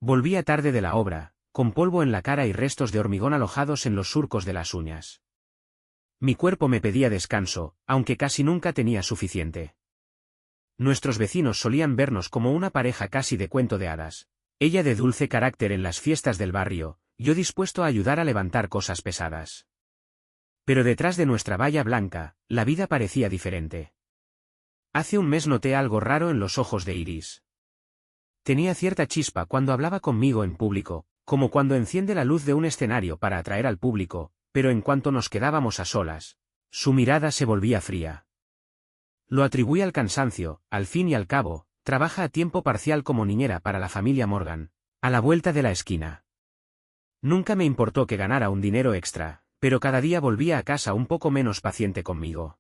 Volvía tarde de la obra, con polvo en la cara y restos de hormigón alojados en los surcos de las uñas. Mi cuerpo me pedía descanso, aunque casi nunca tenía suficiente. Nuestros vecinos solían vernos como una pareja casi de cuento de hadas. Ella de dulce carácter en las fiestas del barrio, yo dispuesto a ayudar a levantar cosas pesadas. Pero detrás de nuestra valla blanca, la vida parecía diferente. Hace un mes noté algo raro en los ojos de Iris. Tenía cierta chispa cuando hablaba conmigo en público, como cuando enciende la luz de un escenario para atraer al público, pero en cuanto nos quedábamos a solas, su mirada se volvía fría. Lo atribuí al cansancio. Al fin y al cabo, trabaja a tiempo parcial como niñera para la familia Morgan, a la vuelta de la esquina. Nunca me importó que ganara un dinero extra, pero cada día volvía a casa un poco menos paciente conmigo.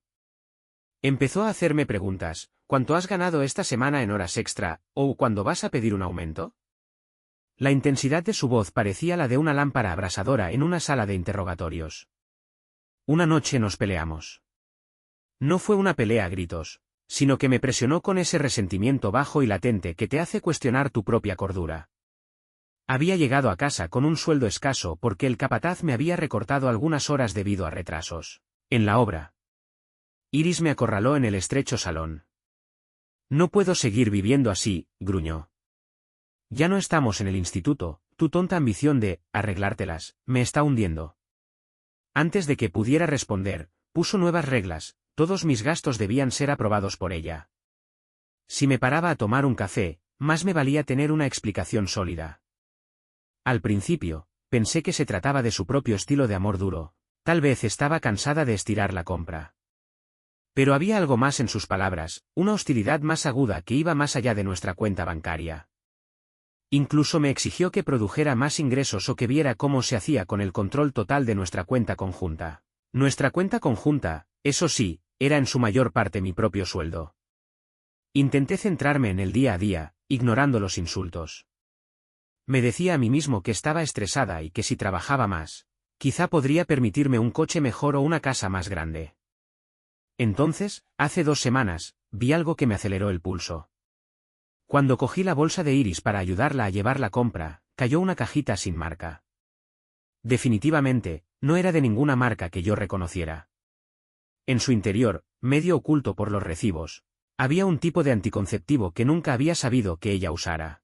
Empezó a hacerme preguntas: ¿cuánto has ganado esta semana en horas extra, o cuándo vas a pedir un aumento? La intensidad de su voz parecía la de una lámpara abrasadora en una sala de interrogatorios. Una noche nos peleamos. No fue una pelea a gritos, sino que me presionó con ese resentimiento bajo y latente que te hace cuestionar tu propia cordura. Había llegado a casa con un sueldo escaso porque el capataz me había recortado algunas horas debido a retrasos en la obra. Iris me acorraló en el estrecho salón. No puedo seguir viviendo así, gruñó. Ya no estamos en el instituto, tu tonta ambición de arreglártelas me está hundiendo. Antes de que pudiera responder, puso nuevas reglas. Todos mis gastos debían ser aprobados por ella. Si me paraba a tomar un café, más me valía tener una explicación sólida. Al principio, pensé que se trataba de su propio estilo de amor duro. Tal vez estaba cansada de estirar la compra. Pero había algo más en sus palabras, una hostilidad más aguda que iba más allá de nuestra cuenta bancaria. Incluso me exigió que produjera más ingresos o que viera cómo se hacía con el control total de nuestra cuenta conjunta. Nuestra cuenta conjunta, eso sí, era en su mayor parte mi propio sueldo. Intenté centrarme en el día a día, ignorando los insultos. Me decía a mí mismo que estaba estresada y que si trabajaba más, quizá podría permitirme un coche mejor o una casa más grande. Entonces, hace 2 semanas, vi algo que me aceleró el pulso. Cuando cogí la bolsa de Iris para ayudarla a llevar la compra, cayó una cajita sin marca. Definitivamente, no era de ninguna marca que yo reconociera. En su interior, medio oculto por los recibos, había un tipo de anticonceptivo que nunca había sabido que ella usara.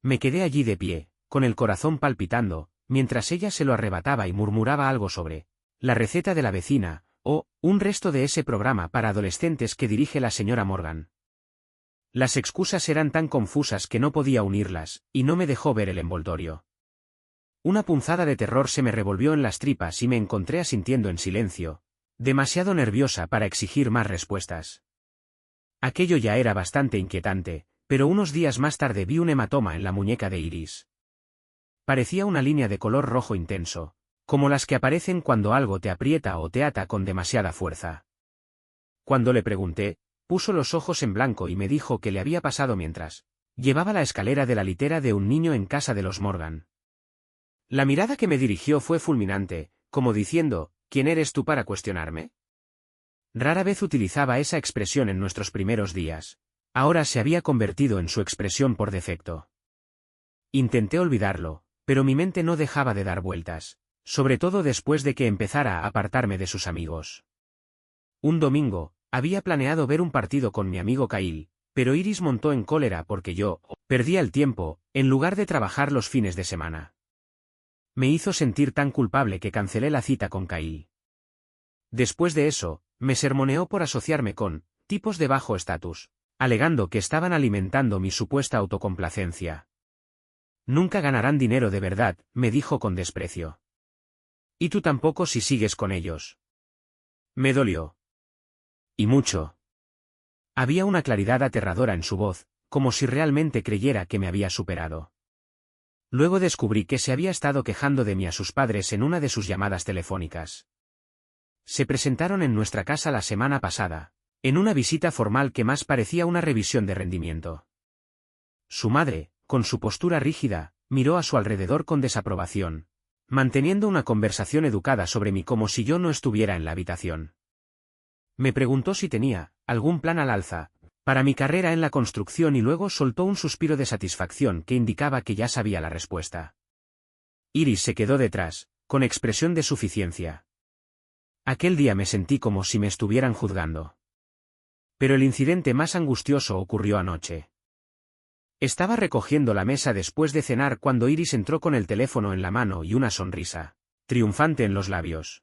Me quedé allí de pie, con el corazón palpitando, mientras ella se lo arrebataba y murmuraba algo sobre la receta de la vecina, o un resto de ese programa para adolescentes que dirige la señora Morgan. Las excusas eran tan confusas que no podía unirlas, y no me dejó ver el envoltorio. Una punzada de terror se me revolvió en las tripas y me encontré asintiendo en silencio, demasiado nerviosa para exigir más respuestas. Aquello ya era bastante inquietante, pero unos días más tarde vi un hematoma en la muñeca de Iris. Parecía una línea de color rojo intenso, como las que aparecen cuando algo te aprieta o te ata con demasiada fuerza. Cuando le pregunté, puso los ojos en blanco y me dijo que le había pasado mientras llevaba la escalera de la litera de un niño en casa de los Morgan. La mirada que me dirigió fue fulminante, como diciendo: ¿quién eres tú para cuestionarme? Rara vez utilizaba esa expresión en nuestros primeros días. Ahora se había convertido en su expresión por defecto. Intenté olvidarlo, pero mi mente no dejaba de dar vueltas, sobre todo después de que empezara a apartarme de sus amigos. Un domingo, había planeado ver un partido con mi amigo Kyle, pero Iris montó en cólera porque yo perdía el tiempo, en lugar de trabajar los fines de semana. Me hizo sentir tan culpable que cancelé la cita con Kyle. Después de eso, me sermoneó por asociarme con tipos de bajo estatus, alegando que estaban alimentando mi supuesta autocomplacencia. Nunca ganarán dinero de verdad, me dijo con desprecio. Y tú tampoco si sigues con ellos. Me dolió. Y mucho. Había una claridad aterradora en su voz, como si realmente creyera que me había superado. Luego descubrí que se había estado quejando de mí a sus padres en una de sus llamadas telefónicas. Se presentaron en nuestra casa la semana pasada, en una visita formal que más parecía una revisión de rendimiento. Su madre, con su postura rígida, miró a su alrededor con desaprobación, manteniendo una conversación educada sobre mí como si yo no estuviera en la habitación. Me preguntó si tenía algún plan al alza, para mi carrera en la construcción y luego soltó un suspiro de satisfacción que indicaba que ya sabía la respuesta. Iris se quedó detrás, con expresión de suficiencia. Aquel día me sentí como si me estuvieran juzgando. Pero el incidente más angustioso ocurrió anoche. Estaba recogiendo la mesa después de cenar cuando Iris entró con el teléfono en la mano y una sonrisa triunfante en los labios.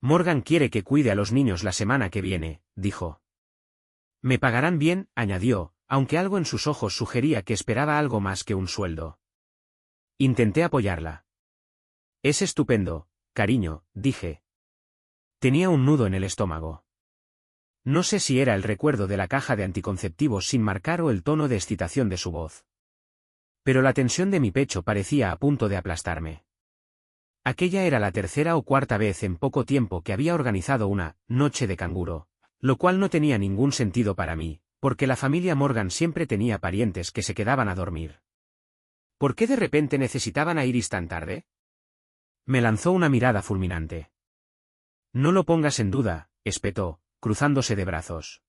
Morgan quiere que cuide a los niños la semana que viene, dijo. Me pagarán bien, añadió, aunque algo en sus ojos sugería que esperaba algo más que un sueldo. Intenté apoyarla. Es estupendo, cariño, dije. Tenía un nudo en el estómago. No sé si era el recuerdo de la caja de anticonceptivos sin marcar o el tono de excitación de su voz. Pero la tensión de mi pecho parecía a punto de aplastarme. Aquella era la tercera o cuarta vez en poco tiempo que había organizado una noche de canguro, lo cual no tenía ningún sentido para mí, porque la familia Morgan siempre tenía parientes que se quedaban a dormir. ¿Por qué de repente necesitaban a Iris tan tarde? Me lanzó una mirada fulminante. No lo pongas en duda, espetó, cruzándose de brazos.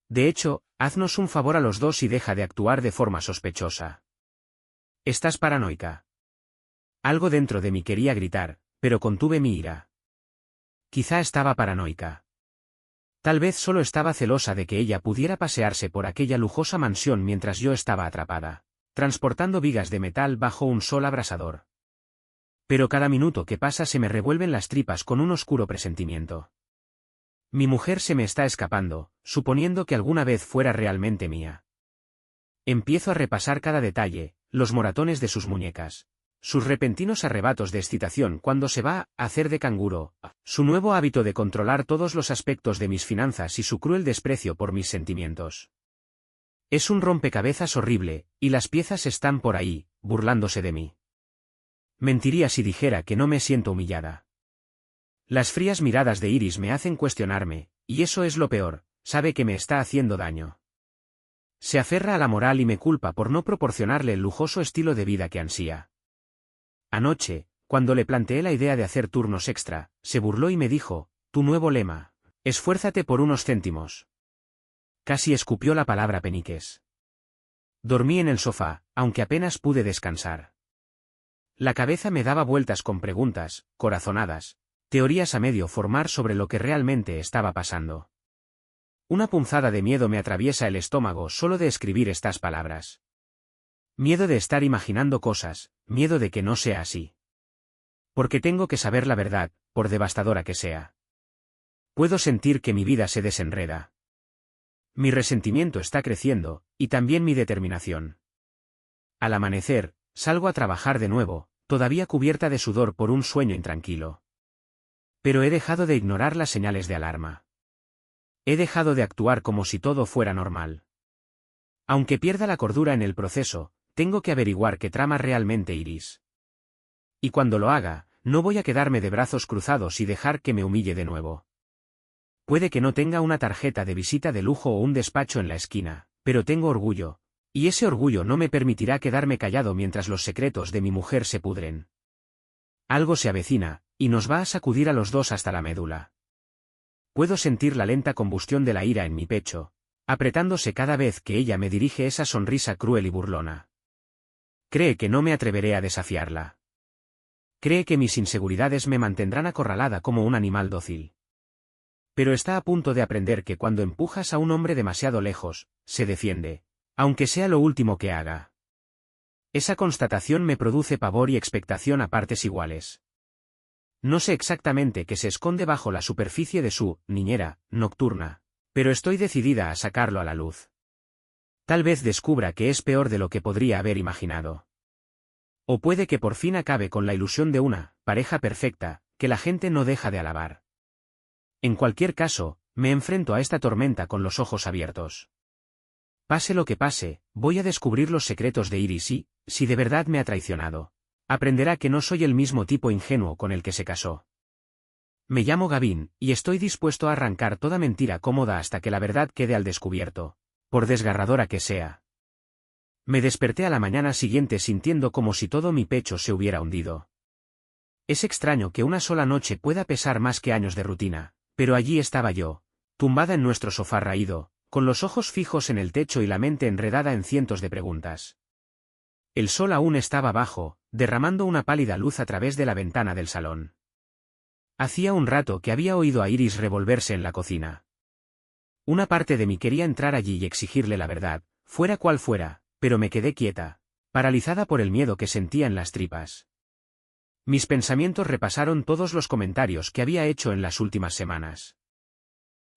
De hecho, haznos un favor a los dos y deja de actuar de forma sospechosa. Estás paranoica. Algo dentro de mí quería gritar, pero contuve mi ira. Quizá estaba paranoica. Tal vez solo estaba celosa de que ella pudiera pasearse por aquella lujosa mansión mientras yo estaba atrapada, transportando vigas de metal bajo un sol abrasador. Pero cada minuto que pasa se me revuelven las tripas con un oscuro presentimiento. Mi mujer se me está escapando, suponiendo que alguna vez fuera realmente mía. Empiezo a repasar cada detalle, los moratones de sus muñecas, sus repentinos arrebatos de excitación cuando se va a hacer de canguro, su nuevo hábito de controlar todos los aspectos de mis finanzas y su cruel desprecio por mis sentimientos. Es un rompecabezas horrible, y las piezas están por ahí, burlándose de mí. Mentiría si dijera que no me siento humillada. Las frías miradas de Iris me hacen cuestionarme, y eso es lo peor, sabe que me está haciendo daño. Se aferra a la moral y me culpa por no proporcionarle el lujoso estilo de vida que ansía. Anoche, cuando le planteé la idea de hacer turnos extra, se burló y me dijo, tu nuevo lema, esfuérzate por unos céntimos. Casi escupió la palabra peniques. Dormí en el sofá, aunque apenas pude descansar. La cabeza me daba vueltas con preguntas, corazonadas, teorías a medio formar sobre lo que realmente estaba pasando. Una punzada de miedo me atraviesa el estómago solo de escribir estas palabras. Miedo de estar imaginando cosas, miedo de que no sea así. Porque tengo que saber la verdad, por devastadora que sea. Puedo sentir que mi vida se desenreda. Mi resentimiento está creciendo, y también mi determinación. Al amanecer, salgo a trabajar de nuevo, todavía cubierta de sudor por un sueño intranquilo. Pero he dejado de ignorar las señales de alarma. He dejado de actuar como si todo fuera normal. Aunque pierda la cordura en el proceso, tengo que averiguar qué trama realmente Iris. Y cuando lo haga, no voy a quedarme de brazos cruzados y dejar que me humille de nuevo. Puede que no tenga una tarjeta de visita de lujo o un despacho en la esquina, pero tengo orgullo, y ese orgullo no me permitirá quedarme callado mientras los secretos de mi mujer se pudren. Algo se avecina, y nos va a sacudir a los dos hasta la médula. Puedo sentir la lenta combustión de la ira en mi pecho, apretándose cada vez que ella me dirige esa sonrisa cruel y burlona. Cree que no me atreveré a desafiarla. Cree que mis inseguridades me mantendrán acorralada como un animal dócil. Pero está a punto de aprender que cuando empujas a un hombre demasiado lejos, se defiende, aunque sea lo último que haga. Esa constatación me produce pavor y expectación a partes iguales. No sé exactamente qué se esconde bajo la superficie de su niñera nocturna, pero estoy decidida a sacarlo a la luz. Tal vez descubra que es peor de lo que podría haber imaginado. O puede que por fin acabe con la ilusión de una pareja perfecta, que la gente no deja de alabar. En cualquier caso, me enfrento a esta tormenta con los ojos abiertos. Pase lo que pase, voy a descubrir los secretos de Iris y, si de verdad me ha traicionado, aprenderá que no soy el mismo tipo ingenuo con el que se casó. Me llamo Gavin, y estoy dispuesto a arrancar toda mentira cómoda hasta que la verdad quede al descubierto, por desgarradora que sea. Me desperté a la mañana siguiente sintiendo como si todo mi pecho se hubiera hundido. Es extraño que una sola noche pueda pesar más que años de rutina, pero allí estaba yo, tumbada en nuestro sofá raído, con los ojos fijos en el techo y la mente enredada en cientos de preguntas. El sol aún estaba bajo, derramando una pálida luz a través de la ventana del salón. Hacía un rato que había oído a Iris revolverse en la cocina. Una parte de mí quería entrar allí y exigirle la verdad, fuera cual fuera, pero me quedé quieta, paralizada por el miedo que sentía en las tripas. Mis pensamientos repasaron todos los comentarios que había hecho en las últimas semanas.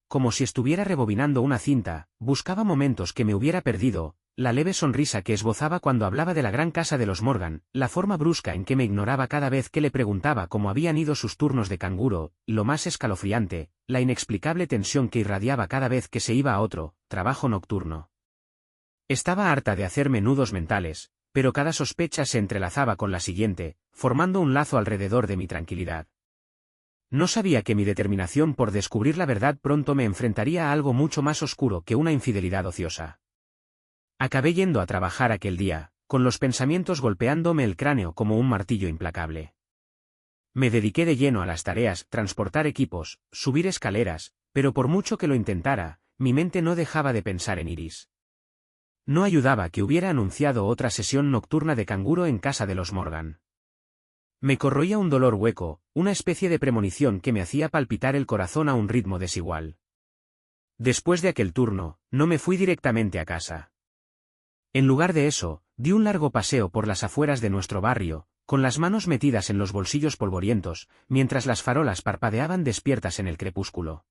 Como si estuviera rebobinando una cinta, buscaba momentos que me hubiera perdido, la leve sonrisa que esbozaba cuando hablaba de la gran casa de los Morgan, la forma brusca en que me ignoraba cada vez que le preguntaba cómo habían ido sus turnos de canguro, lo más escalofriante, la inexplicable tensión que irradiaba cada vez que se iba a otro trabajo nocturno. Estaba harta de hacerme nudos mentales, pero cada sospecha se entrelazaba con la siguiente, formando un lazo alrededor de mi tranquilidad. No sabía que mi determinación por descubrir la verdad pronto me enfrentaría a algo mucho más oscuro que una infidelidad ociosa. Acabé yendo a trabajar aquel día, con los pensamientos golpeándome el cráneo como un martillo implacable. Me dediqué de lleno a las tareas, transportar equipos, subir escaleras, pero por mucho que lo intentara, mi mente no dejaba de pensar en Iris. No ayudaba que hubiera anunciado otra sesión nocturna de canguro en casa de los Morgan. Me corroía un dolor hueco, una especie de premonición que me hacía palpitar el corazón a un ritmo desigual. Después de aquel turno, no me fui directamente a casa. En lugar de eso, di un largo paseo por las afueras de nuestro barrio, con las manos metidas en los bolsillos polvorientos, mientras las farolas parpadeaban despiertas en el crepúsculo.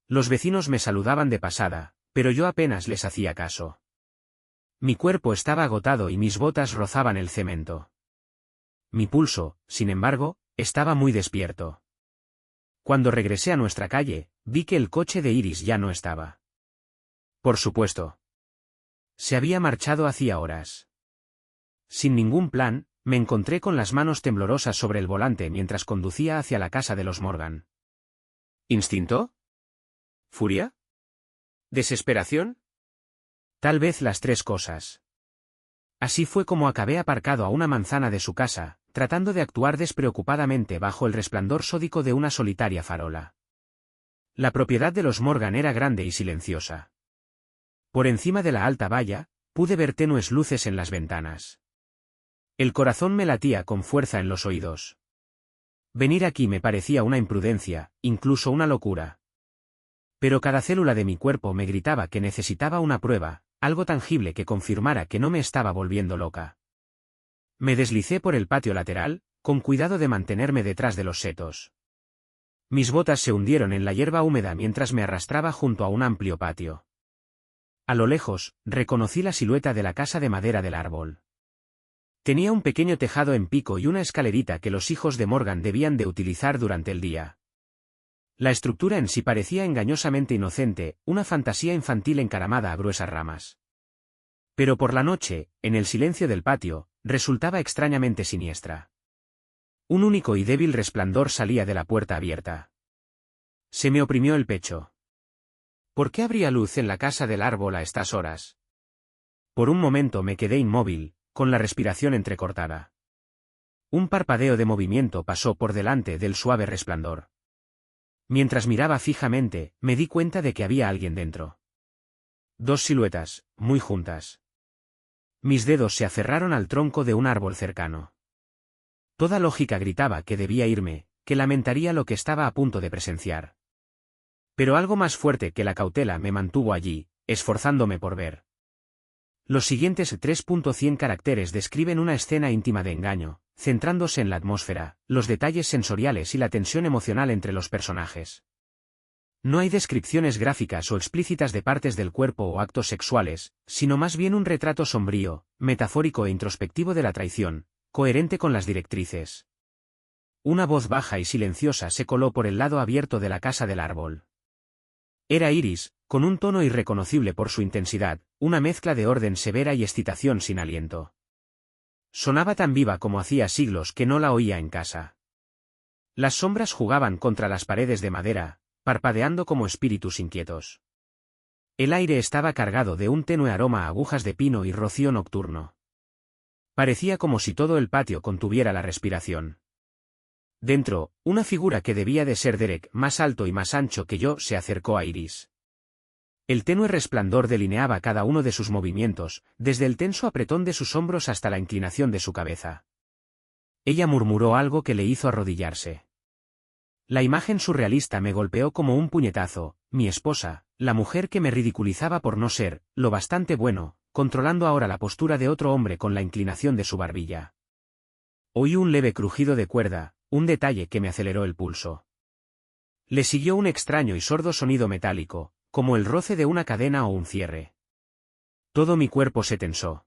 Los vecinos me saludaban de pasada, pero yo apenas les hacía caso. Mi cuerpo estaba agotado y mis botas rozaban el cemento. Mi pulso, sin embargo, estaba muy despierto. Cuando regresé a nuestra calle, vi que el coche de Iris ya no estaba. Por supuesto. Se había marchado hacía horas. Sin ningún plan, me encontré con las manos temblorosas sobre el volante mientras conducía hacia la casa de los Morgan. ¿Instinto? ¿Furia? ¿Desesperación? Tal vez las tres cosas. Así fue como acabé aparcado a una manzana de su casa, tratando de actuar despreocupadamente bajo el resplandor sódico de una solitaria farola. La propiedad de los Morgan era grande y silenciosa. Por encima de la alta valla, pude ver tenues luces en las ventanas. El corazón me latía con fuerza en los oídos. Venir aquí me parecía una imprudencia, incluso una locura. Pero cada célula de mi cuerpo me gritaba que necesitaba una prueba, algo tangible que confirmara que no me estaba volviendo loca. Me deslicé por el patio lateral, con cuidado de mantenerme detrás de los setos. Mis botas se hundieron en la hierba húmeda mientras me arrastraba junto a un amplio patio. A lo lejos, reconocí la silueta de la casa de madera del árbol. Tenía un pequeño tejado en pico y una escalerita que los hijos de Morgan debían de utilizar durante el día. La estructura en sí parecía engañosamente inocente, una fantasía infantil encaramada a gruesas ramas. Pero por la noche, en el silencio del patio, resultaba extrañamente siniestra. Un único y débil resplandor salía de la puerta abierta. Se me oprimió el pecho. ¿Por qué habría luz en la casa del árbol a estas horas? Por un momento me quedé inmóvil, con la respiración entrecortada. Un parpadeo de movimiento pasó por delante del suave resplandor. Mientras miraba fijamente, me di cuenta de que había alguien dentro. Dos siluetas, muy juntas. Mis dedos se aferraron al tronco de un árbol cercano. Toda lógica gritaba que debía irme, que lamentaría lo que estaba a punto de presenciar. Pero algo más fuerte que la cautela me mantuvo allí, esforzándome por ver. Los siguientes 3.100 caracteres describen una escena íntima de engaño, centrándose en la atmósfera, los detalles sensoriales y la tensión emocional entre los personajes. No hay descripciones gráficas o explícitas de partes del cuerpo o actos sexuales, sino más bien un retrato sombrío, metafórico e introspectivo de la traición, coherente con las directrices. Una voz baja y silenciosa se coló por el lado abierto de la casa del árbol. Era Iris, con un tono irreconocible por su intensidad, una mezcla de orden severa y excitación sin aliento. Sonaba tan viva como hacía siglos que no la oía en casa. Las sombras jugaban contra las paredes de madera, parpadeando como espíritus inquietos. El aire estaba cargado de un tenue aroma a agujas de pino y rocío nocturno. Parecía como si todo el patio contuviera la respiración. Dentro, una figura que debía de ser Derek, más alto y más ancho que yo, se acercó a Iris. El tenue resplandor delineaba cada uno de sus movimientos, desde el tenso apretón de sus hombros hasta la inclinación de su cabeza. Ella murmuró algo que le hizo arrodillarse. La imagen surrealista me golpeó como un puñetazo, mi esposa, la mujer que me ridiculizaba por no ser lo bastante bueno, controlando ahora la postura de otro hombre con la inclinación de su barbilla. Oí un leve crujido de cuerda, un detalle que me aceleró el pulso. Le siguió un extraño y sordo sonido metálico, como el roce de una cadena o un cierre. Todo mi cuerpo se tensó.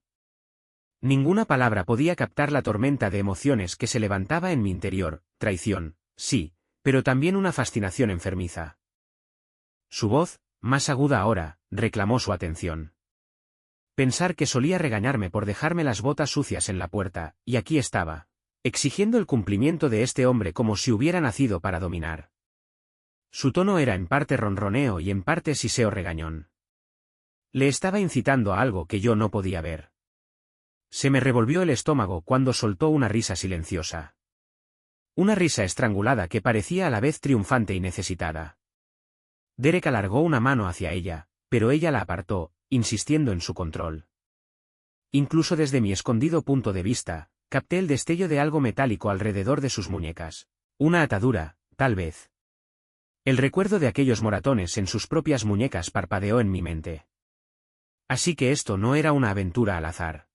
Ninguna palabra podía captar la tormenta de emociones que se levantaba en mi interior, traición, sí, pero también una fascinación enfermiza. Su voz, más aguda ahora, reclamó su atención. Pensar que solía regañarme por dejarme las botas sucias en la puerta, y aquí estaba, exigiendo el cumplimiento de este hombre como si hubiera nacido para dominar. Su tono era en parte ronroneo y en parte siseo regañón. Le estaba incitando a algo que yo no podía ver. Se me revolvió el estómago cuando soltó una risa silenciosa. Una risa estrangulada que parecía a la vez triunfante y necesitada. Derek alargó una mano hacia ella, pero ella la apartó, insistiendo en su control. Incluso desde mi escondido punto de vista, capté el destello de algo metálico alrededor de sus muñecas. Una atadura, tal vez. El recuerdo de aquellos moratones en sus propias muñecas parpadeó en mi mente. Así que esto no era una aventura al azar.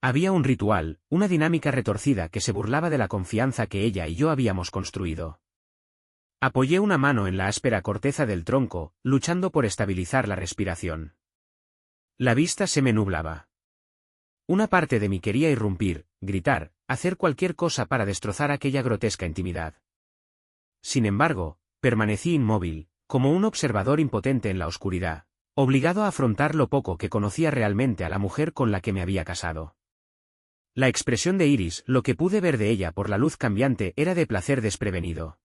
Había un ritual, una dinámica retorcida que se burlaba de la confianza que ella y yo habíamos construido. Apoyé una mano en la áspera corteza del tronco, luchando por estabilizar la respiración. La vista se me nublaba. Una parte de mí quería irrumpir, gritar, hacer cualquier cosa para destrozar aquella grotesca intimidad. Sin embargo, permanecí inmóvil, como un observador impotente en la oscuridad, obligado a afrontar lo poco que conocía realmente a la mujer con la que me había casado. La expresión de Iris, lo que pude ver de ella por la luz cambiante, era de placer desprevenido.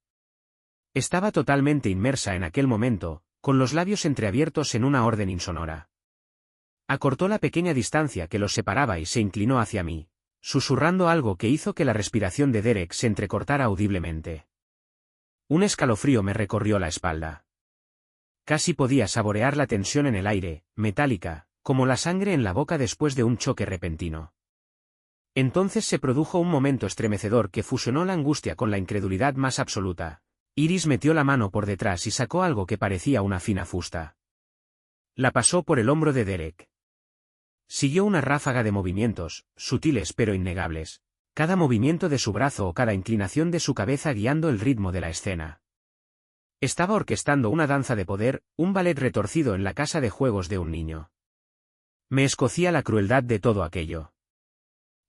Estaba totalmente inmersa en aquel momento, con los labios entreabiertos en una orden insonora. Acortó la pequeña distancia que los separaba y se inclinó hacia mí, susurrando algo que hizo que la respiración de Derek se entrecortara audiblemente. Un escalofrío me recorrió la espalda. Casi podía saborear la tensión en el aire, metálica, como la sangre en la boca después de un choque repentino. Entonces se produjo un momento estremecedor que fusionó la angustia con la incredulidad más absoluta. Iris metió la mano por detrás y sacó algo que parecía una fina fusta. La pasó por el hombro de Derek. Siguió una ráfaga de movimientos, sutiles pero innegables, cada movimiento de su brazo o cada inclinación de su cabeza guiando el ritmo de la escena. Estaba orquestando una danza de poder, un ballet retorcido en la casa de juegos de un niño. Me escocía la crueldad de todo aquello.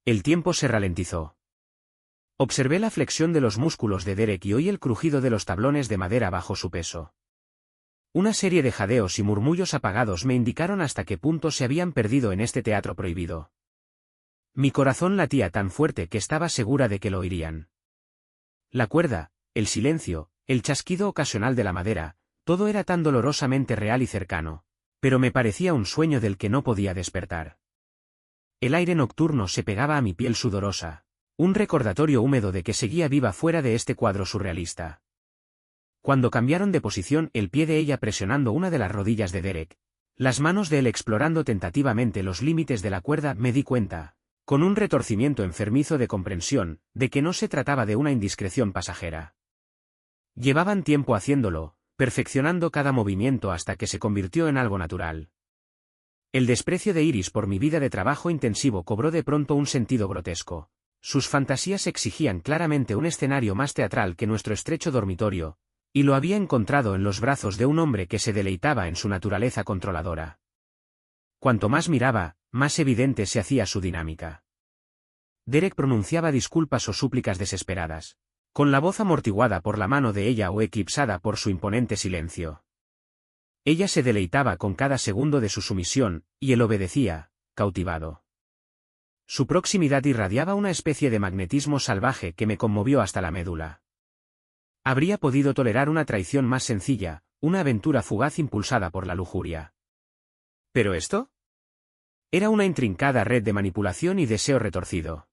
El tiempo se ralentizó. Observé la flexión de los músculos de Derek y oí el crujido de los tablones de madera bajo su peso. Una serie de jadeos y murmullos apagados me indicaron hasta qué punto se habían perdido en este teatro prohibido. Mi corazón latía tan fuerte que estaba segura de que lo oirían. La cuerda, el silencio, el chasquido ocasional de la madera, todo era tan dolorosamente real y cercano, pero me parecía un sueño del que no podía despertar. El aire nocturno se pegaba a mi piel sudorosa, un recordatorio húmedo de que seguía viva fuera de este cuadro surrealista. Cuando cambiaron de posición, el pie de ella presionando una de las rodillas de Derek, las manos de él explorando tentativamente los límites de la cuerda, me di cuenta, con un retorcimiento enfermizo de comprensión, de que no se trataba de una indiscreción pasajera. Llevaban tiempo haciéndolo, perfeccionando cada movimiento hasta que se convirtió en algo natural. El desprecio de Iris por mi vida de trabajo intensivo cobró de pronto un sentido grotesco. Sus fantasías exigían claramente un escenario más teatral que nuestro estrecho dormitorio, y lo había encontrado en los brazos de un hombre que se deleitaba en su naturaleza controladora. Cuanto más miraba, más evidente se hacía su dinámica. Derek pronunciaba disculpas o súplicas desesperadas, con la voz amortiguada por la mano de ella o eclipsada por su imponente silencio. Ella se deleitaba con cada segundo de su sumisión, y él obedecía, cautivado. Su proximidad irradiaba una especie de magnetismo salvaje que me conmovió hasta la médula. Habría podido tolerar una traición más sencilla, una aventura fugaz impulsada por la lujuria. ¿Pero esto? Era una intrincada red de manipulación y deseo retorcido.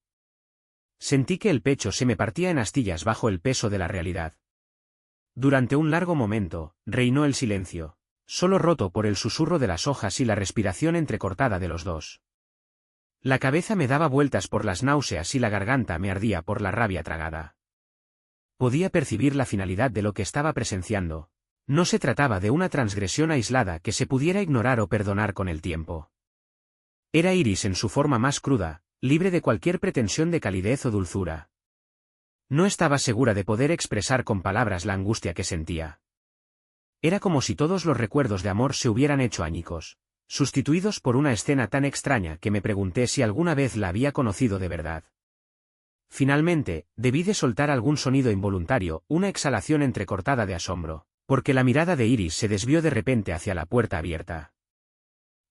Sentí que el pecho se me partía en astillas bajo el peso de la realidad. Durante un largo momento, reinó el silencio, solo roto por el susurro de las hojas y la respiración entrecortada de los dos. La cabeza me daba vueltas por las náuseas y la garganta me ardía por la rabia tragada. Podía percibir la finalidad de lo que estaba presenciando. No se trataba de una transgresión aislada que se pudiera ignorar o perdonar con el tiempo. Era Iris en su forma más cruda, libre de cualquier pretensión de calidez o dulzura. No estaba segura de poder expresar con palabras la angustia que sentía. Era como si todos los recuerdos de amor se hubieran hecho añicos, sustituidos por una escena tan extraña que me pregunté si alguna vez la había conocido de verdad. Finalmente, debí de soltar algún sonido involuntario, una exhalación entrecortada de asombro, porque la mirada de Iris se desvió de repente hacia la puerta abierta.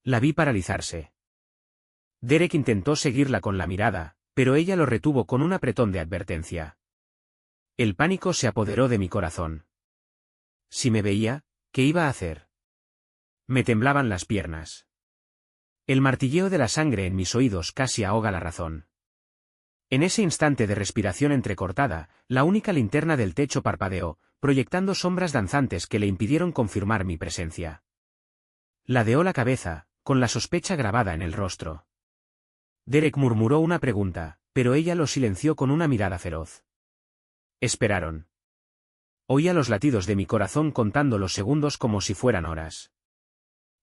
La vi paralizarse. Derek intentó seguirla con la mirada, pero ella lo retuvo con un apretón de advertencia. El pánico se apoderó de mi corazón. Si me veía, ¿qué iba a hacer? Me temblaban las piernas. El martilleo de la sangre en mis oídos casi ahoga la razón. En ese instante de respiración entrecortada, la única linterna del techo parpadeó, proyectando sombras danzantes que le impidieron confirmar mi presencia. Ladeó la cabeza, con la sospecha grabada en el rostro. Derek murmuró una pregunta, pero ella lo silenció con una mirada feroz. Esperaron. Oía los latidos de mi corazón contando los segundos como si fueran horas.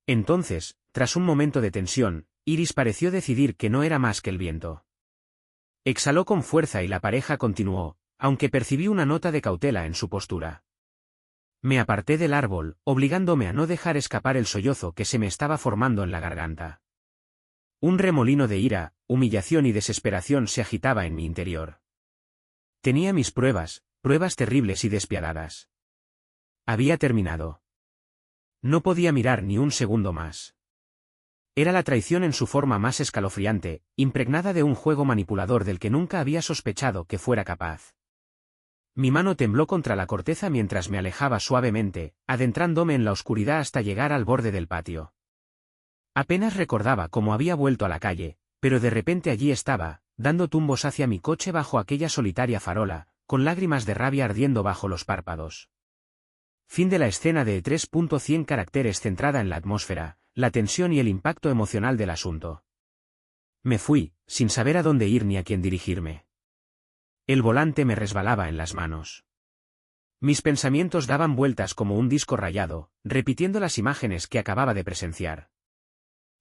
Entonces, tras un momento de tensión, Iris pareció decidir que no era más que el viento. Exhaló con fuerza y la pareja continuó, aunque percibí una nota de cautela en su postura. Me aparté del árbol, obligándome a no dejar escapar el sollozo que se me estaba formando en la garganta. Un remolino de ira, humillación y desesperación se agitaba en mi interior. Tenía mis pruebas terribles y despiadadas. Había terminado. No podía mirar ni un segundo más. Era la traición en su forma más escalofriante, impregnada de un juego manipulador del que nunca había sospechado que fuera capaz. Mi mano tembló contra la corteza mientras me alejaba suavemente, adentrándome en la oscuridad hasta llegar al borde del patio. Apenas recordaba cómo había vuelto a la calle, pero de repente allí estaba, dando tumbos hacia mi coche bajo aquella solitaria farola, con lágrimas de rabia ardiendo bajo los párpados. Fin de la escena de 3.100 caracteres centrada en la atmósfera, la tensión y el impacto emocional del asunto. Me fui, sin saber a dónde ir ni a quién dirigirme. El volante me resbalaba en las manos. Mis pensamientos daban vueltas como un disco rayado, repitiendo las imágenes que acababa de presenciar.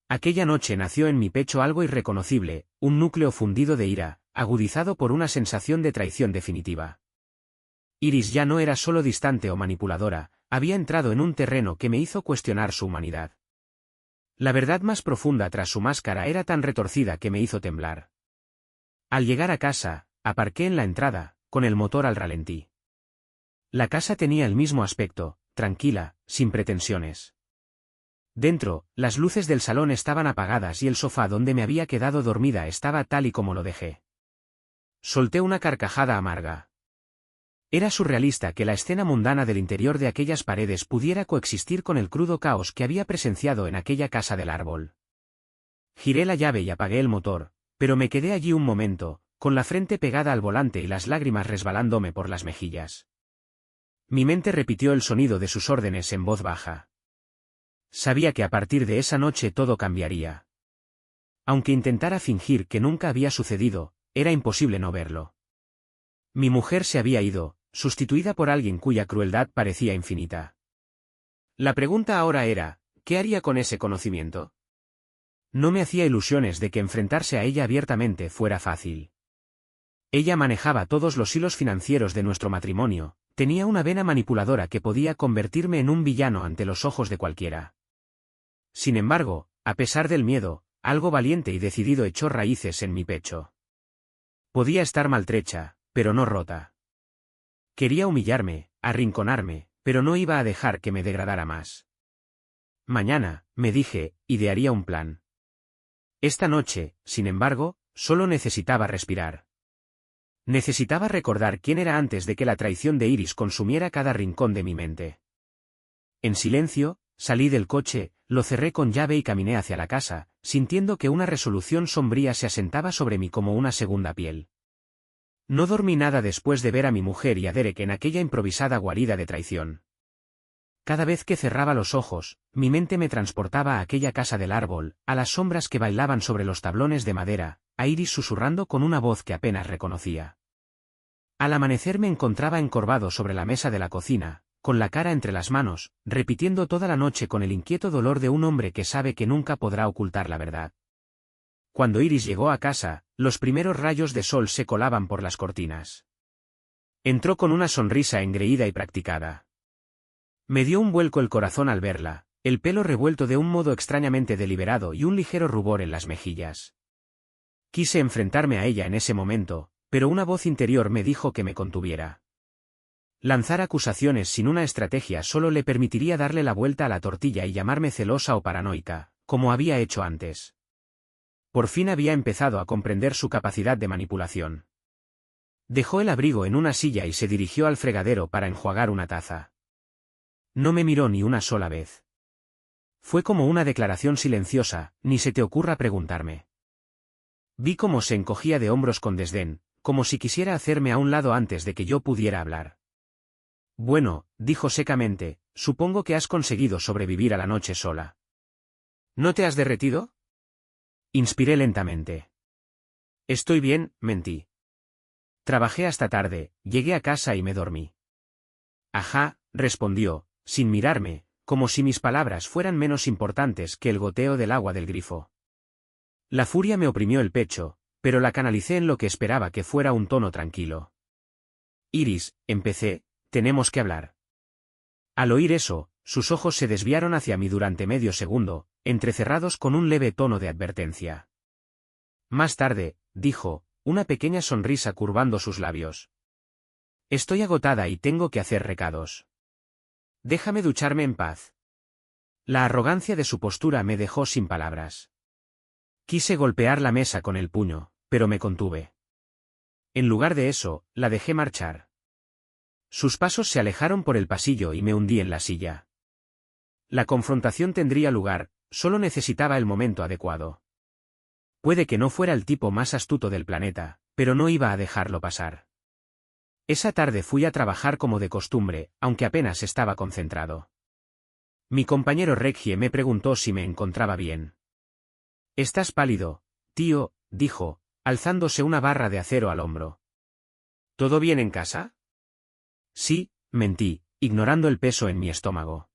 Aquella noche nació en mi pecho algo irreconocible, un núcleo fundido de ira, agudizado por una sensación de traición definitiva. Iris ya no era solo distante o manipuladora, había entrado en un terreno que me hizo cuestionar su humanidad. La verdad más profunda tras su máscara era tan retorcida que me hizo temblar. Al llegar a casa, aparqué en la entrada, con el motor al ralentí. La casa tenía el mismo aspecto, tranquila, sin pretensiones. Dentro, las luces del salón estaban apagadas y el sofá donde me había quedado dormida estaba tal y como lo dejé. Solté una carcajada amarga. Era surrealista que la escena mundana del interior de aquellas paredes pudiera coexistir con el crudo caos que había presenciado en aquella casa del árbol. Giré la llave y apagué el motor, pero me quedé allí un momento, con la frente pegada al volante y las lágrimas resbalándome por las mejillas. Mi mente repitió el sonido de sus órdenes en voz baja. Sabía que a partir de esa noche todo cambiaría. Aunque intentara fingir que nunca había sucedido, era imposible no verlo. Mi mujer se había ido, sustituida por alguien cuya crueldad parecía infinita. La pregunta ahora era, ¿qué haría con ese conocimiento? No me hacía ilusiones de que enfrentarse a ella abiertamente fuera fácil. Ella manejaba todos los hilos financieros de nuestro matrimonio, tenía una vena manipuladora que podía convertirme en un villano ante los ojos de cualquiera. Sin embargo, a pesar del miedo, algo valiente y decidido echó raíces en mi pecho. Podía estar maltrecha, pero no rota. Quería humillarme, arrinconarme, pero no iba a dejar que me degradara más. Mañana, me dije, idearía un plan. Esta noche, sin embargo, solo necesitaba respirar. Necesitaba recordar quién era antes de que la traición de Iris consumiera cada rincón de mi mente. En silencio, salí del coche, lo cerré con llave y caminé hacia la casa, sintiendo que una resolución sombría se asentaba sobre mí como una segunda piel. No dormí nada después de ver a mi mujer y a Derek en aquella improvisada guarida de traición. Cada vez que cerraba los ojos, mi mente me transportaba a aquella casa del árbol, a las sombras que bailaban sobre los tablones de madera, a Iris susurrando con una voz que apenas reconocía. Al amanecer me encontraba encorvado sobre la mesa de la cocina, con la cara entre las manos, repitiendo toda la noche con el inquieto dolor de un hombre que sabe que nunca podrá ocultar la verdad. Cuando Iris llegó a casa, los primeros rayos de sol se colaban por las cortinas. Entró con una sonrisa engreída y practicada. Me dio un vuelco el corazón al verla, el pelo revuelto de un modo extrañamente deliberado y un ligero rubor en las mejillas. Quise enfrentarme a ella en ese momento, pero una voz interior me dijo que me contuviera. Lanzar acusaciones sin una estrategia solo le permitiría darle la vuelta a la tortilla y llamarme celosa o paranoica, como había hecho antes. Por fin había empezado a comprender su capacidad de manipulación. Dejó el abrigo en una silla y se dirigió al fregadero para enjuagar una taza. No me miró ni una sola vez. Fue como una declaración silenciosa, ni se te ocurra preguntarme. Vi cómo se encogía de hombros con desdén, como si quisiera hacerme a un lado antes de que yo pudiera hablar. Bueno, dijo secamente, supongo que has conseguido sobrevivir a la noche sola. ¿No te has derretido? Inspiré lentamente. Estoy bien, mentí. Trabajé hasta tarde, llegué a casa y me dormí. Ajá, respondió, sin mirarme, como si mis palabras fueran menos importantes que el goteo del agua del grifo. La furia me oprimió el pecho, pero la canalicé en lo que esperaba que fuera un tono tranquilo. Iris, empecé, tenemos que hablar. Al oír eso, sus ojos se desviaron hacia mí durante medio segundo, entrecerrados con un leve tono de advertencia. Más tarde, dijo, una pequeña sonrisa curvando sus labios. Estoy agotada y tengo que hacer recados. Déjame ducharme en paz. La arrogancia de su postura me dejó sin palabras. Quise golpear la mesa con el puño, pero me contuve. En lugar de eso, la dejé marchar. Sus pasos se alejaron por el pasillo y me hundí en la silla. La confrontación tendría lugar, solo necesitaba el momento adecuado. Puede que no fuera el tipo más astuto del planeta, pero no iba a dejarlo pasar. Esa tarde fui a trabajar como de costumbre, aunque apenas estaba concentrado. Mi compañero Reggie me preguntó si me encontraba bien. «Estás pálido, tío», dijo, alzándose una barra de acero al hombro. «¿Todo bien en casa?» «Sí», mentí, ignorando el peso en mi estómago.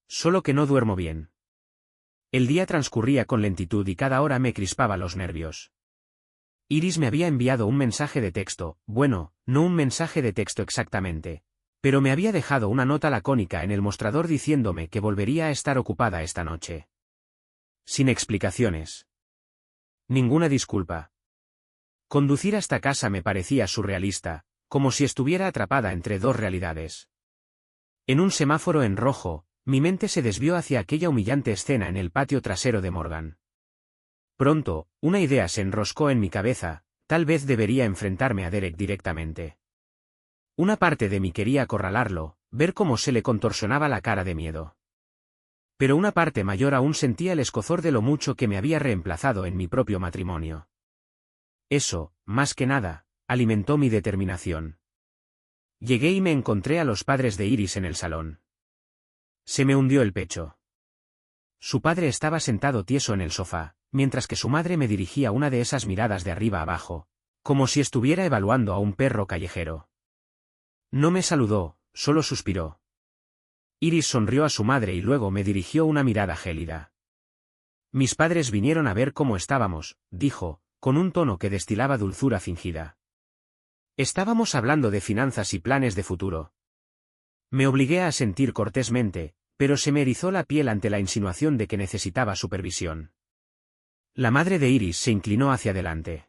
«Solo que no duermo bien». El día transcurría con lentitud y cada hora me crispaba los nervios. Iris me había enviado un mensaje de texto, bueno, no un mensaje de texto exactamente, pero me había dejado una nota lacónica en el mostrador diciéndome que volvería a estar ocupada esta noche. Sin explicaciones. Ninguna disculpa. Conducir hasta casa me parecía surrealista, como si estuviera atrapada entre dos realidades. En un semáforo en rojo, mi mente se desvió hacia aquella humillante escena en el patio trasero de Morgan. Pronto, una idea se enroscó en mi cabeza, tal vez debería enfrentarme a Derek directamente. Una parte de mí quería acorralarlo, ver cómo se le contorsionaba la cara de miedo. Pero una parte mayor aún sentía el escozor de lo mucho que me había reemplazado en mi propio matrimonio. Eso, más que nada, alimentó mi determinación. Llegué y me encontré a los padres de Iris en el salón. Se me hundió el pecho. Su padre estaba sentado tieso en el sofá, mientras que su madre me dirigía una de esas miradas de arriba abajo, como si estuviera evaluando a un perro callejero. No me saludó, solo suspiró. Iris sonrió a su madre y luego me dirigió una mirada gélida. Mis padres vinieron a ver cómo estábamos, dijo, con un tono que destilaba dulzura fingida. Estábamos hablando de finanzas y planes de futuro. Me obligué a asentir cortésmente, pero se me erizó la piel ante la insinuación de que necesitaba supervisión. La madre de Iris se inclinó hacia adelante.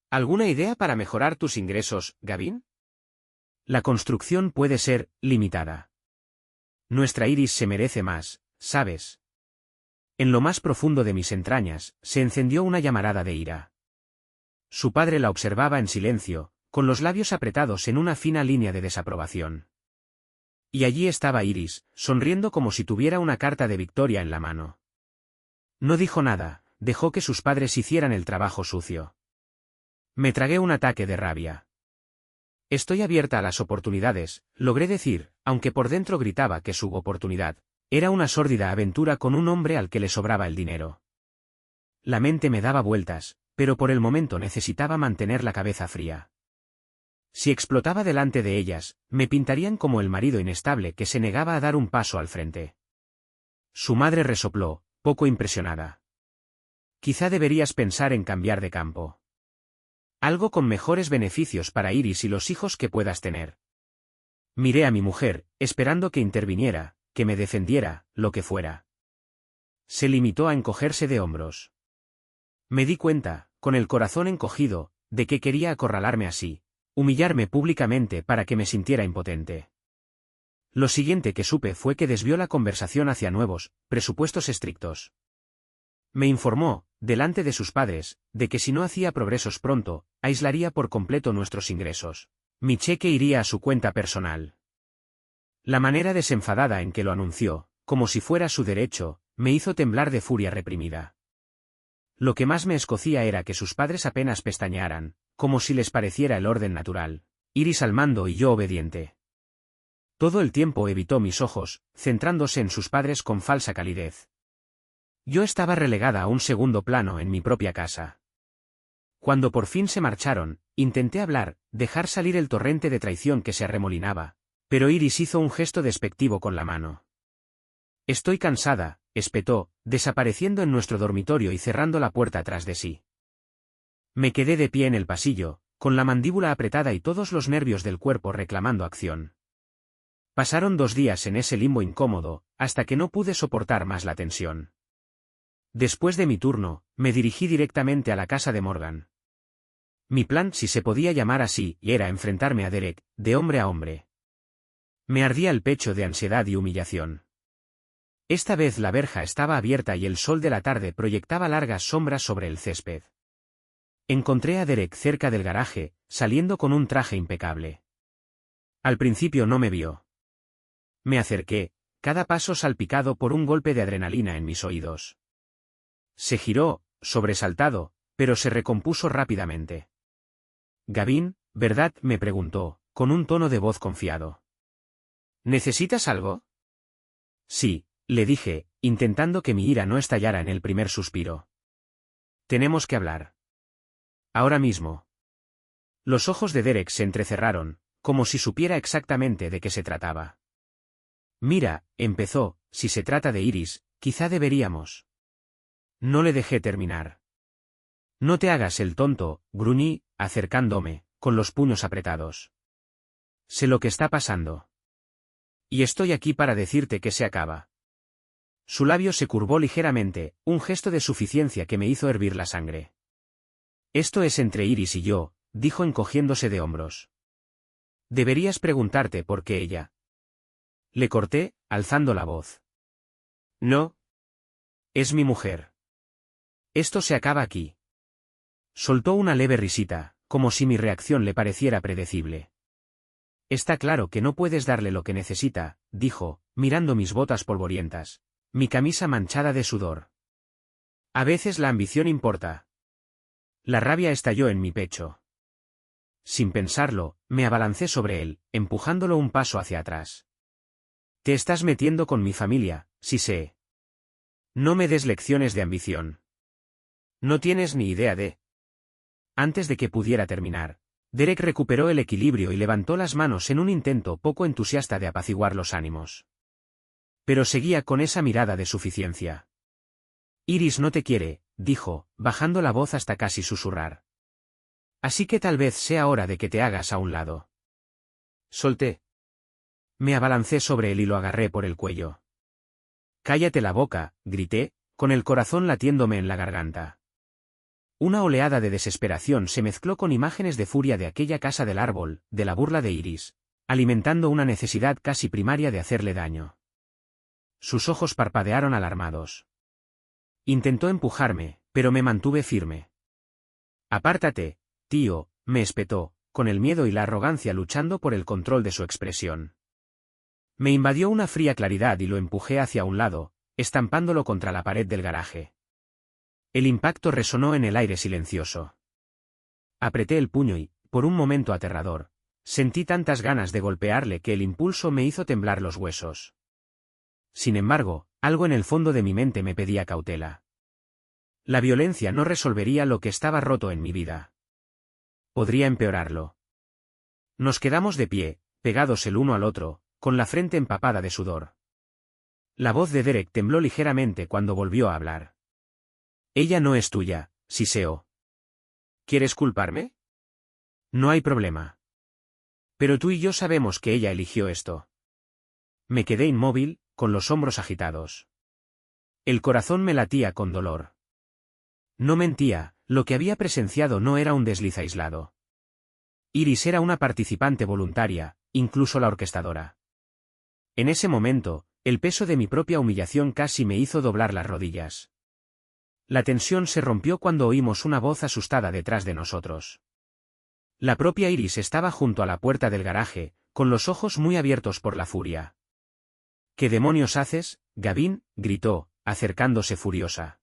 ¿Alguna idea para mejorar tus ingresos, Gavin? La construcción puede ser limitada. Nuestra Iris se merece más, ¿sabes? En lo más profundo de mis entrañas, se encendió una llamarada de ira. Su padre la observaba en silencio, con los labios apretados en una fina línea de desaprobación. Y allí estaba Iris, sonriendo como si tuviera una carta de victoria en la mano. No dijo nada, dejó que sus padres hicieran el trabajo sucio. Me tragué un ataque de rabia. Estoy abierta a las oportunidades, logré decir, aunque por dentro gritaba que su oportunidad era una sórdida aventura con un hombre al que le sobraba el dinero. La mente me daba vueltas, pero por el momento necesitaba mantener la cabeza fría. Si explotaba delante de ellas, me pintarían como el marido inestable que se negaba a dar un paso al frente. Su madre resopló, poco impresionada. Quizá deberías pensar en cambiar de campo. Algo con mejores beneficios para Iris y los hijos que puedas tener. Miré a mi mujer, esperando que interviniera, que me defendiera, lo que fuera. Se limitó a encogerse de hombros. Me di cuenta, con el corazón encogido, de que quería acorralarme así, humillarme públicamente para que me sintiera impotente. Lo siguiente que supe fue que desvió la conversación hacia nuevos presupuestos estrictos. Me informó, delante de sus padres, de que si no hacía progresos pronto, aislaría por completo nuestros ingresos. Mi cheque iría a su cuenta personal. La manera desenfadada en que lo anunció, como si fuera su derecho, me hizo temblar de furia reprimida. Lo que más me escocía era que sus padres apenas pestañearan, como si les pareciera el orden natural. Iris al mando y yo obediente. Todo el tiempo evitó mis ojos, centrándose en sus padres con falsa calidez. Yo estaba relegada a un segundo plano en mi propia casa. Cuando por fin se marcharon, intenté hablar, dejar salir el torrente de traición que se arremolinaba, pero Iris hizo un gesto despectivo con la mano. Estoy cansada, espetó, desapareciendo en nuestro dormitorio y cerrando la puerta tras de sí. Me quedé de pie en el pasillo, con la mandíbula apretada y todos los nervios del cuerpo reclamando acción. Pasaron 2 días en ese limbo incómodo, hasta que no pude soportar más la tensión. Después de mi turno, me dirigí directamente a la casa de Morgan. Mi plan, si se podía llamar así, era enfrentarme a Derek, de hombre a hombre. Me ardía el pecho de ansiedad y humillación. Esta vez la verja estaba abierta y el sol de la tarde proyectaba largas sombras sobre el césped. Encontré a Derek cerca del garaje, saliendo con un traje impecable. Al principio no me vio. Me acerqué, cada paso salpicado por un golpe de adrenalina en mis oídos. Se giró, sobresaltado, pero se recompuso rápidamente. «Gavin, ¿verdad?», me preguntó, con un tono de voz confiado. «¿Necesitas algo?» «Sí», le dije, intentando que mi ira no estallara en el primer suspiro. «Tenemos que hablar. Ahora mismo». Los ojos de Derek se entrecerraron, como si supiera exactamente de qué se trataba. «Mira», empezó, «si se trata de Iris, quizá deberíamos». No le dejé terminar. «No te hagas el tonto», gruñí, acercándome, con los puños apretados. «Sé lo que está pasando. Y estoy aquí para decirte que se acaba». Su labio se curvó ligeramente, un gesto de suficiencia que me hizo hervir la sangre. «Esto es entre Iris y yo», dijo encogiéndose de hombros. «Deberías preguntarte por qué ella». Le corté, alzando la voz. «No. Es mi mujer. Esto se acaba aquí». Soltó una leve risita, como si mi reacción le pareciera predecible. «Está claro que no puedes darle lo que necesita», dijo, mirando mis botas polvorientas, mi camisa manchada de sudor. «A veces la ambición importa». La rabia estalló en mi pecho. Sin pensarlo, me abalancé sobre él, empujándolo un paso hacia atrás. «Te estás metiendo con mi familia, sí sé. No me des lecciones de ambición. No tienes ni idea de». Antes de que pudiera terminar, Derek recuperó el equilibrio y levantó las manos en un intento poco entusiasta de apaciguar los ánimos. Pero seguía con esa mirada de suficiencia. «Iris no te quiere», dijo, bajando la voz hasta casi susurrar. «Así que tal vez sea hora de que te hagas a un lado». Solté. Me abalancé sobre él y lo agarré por el cuello. «Cállate la boca», grité, con el corazón latiéndome en la garganta. Una oleada de desesperación se mezcló con imágenes de furia de aquella casa del árbol, de la burla de Iris, alimentando una necesidad casi primaria de hacerle daño. Sus ojos parpadearon alarmados. Intentó empujarme, pero me mantuve firme. «Apártate, tío», me espetó, con el miedo y la arrogancia luchando por el control de su expresión. Me invadió una fría claridad y lo empujé hacia un lado, estampándolo contra la pared del garaje. El impacto resonó en el aire silencioso. Apreté el puño y, por un momento aterrador, Sentí tantas ganas de golpearle que el impulso me hizo temblar los huesos. Sin embargo, algo en el fondo de mi mente me pedía cautela. La violencia no resolvería lo que estaba roto en mi vida. Podría empeorarlo. Nos quedamos de pie, pegados el uno al otro, con la frente empapada de sudor. La voz de Derek tembló ligeramente cuando volvió a hablar. Ella no es tuya, Siseo. ¿Quieres culparme? No hay problema. Pero tú y yo sabemos que ella eligió esto. Me quedé inmóvil, con los hombros agitados. El corazón me latía con dolor. No mentía, lo que había presenciado no era un desliz aislado. Iris era una participante voluntaria, incluso la orquestadora. En ese momento, el peso de mi propia humillación casi me hizo doblar las rodillas. La tensión se rompió cuando oímos una voz asustada detrás de nosotros. La propia Iris estaba junto a la puerta del garaje, con los ojos muy abiertos por la furia. ¿Qué demonios haces, Gavin?, gritó, acercándose furiosa.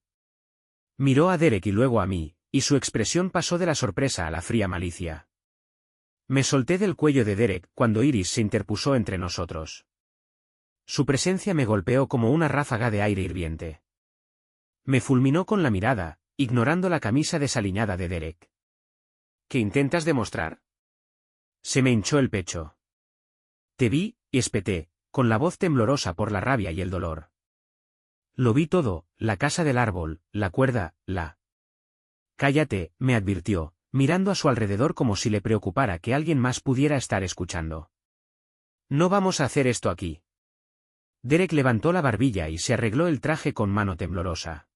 Miró a Derek y luego a mí, y su expresión pasó de la sorpresa a la fría malicia. Me solté del cuello de Derek cuando Iris se interpuso entre nosotros. Su presencia me golpeó como una ráfaga de aire hirviente. Me fulminó con la mirada, ignorando la camisa desaliñada de Derek. ¿Qué intentas demostrar? Se me hinchó el pecho. Te vi, y espeté, con la voz temblorosa por la rabia y el dolor. Lo vi todo, la casa del árbol, la cuerda, la... Cállate, me advirtió, mirando a su alrededor como si le preocupara que alguien más pudiera estar escuchando. No vamos a hacer esto aquí. Derek levantó la barbilla y se arregló el traje con mano temblorosa.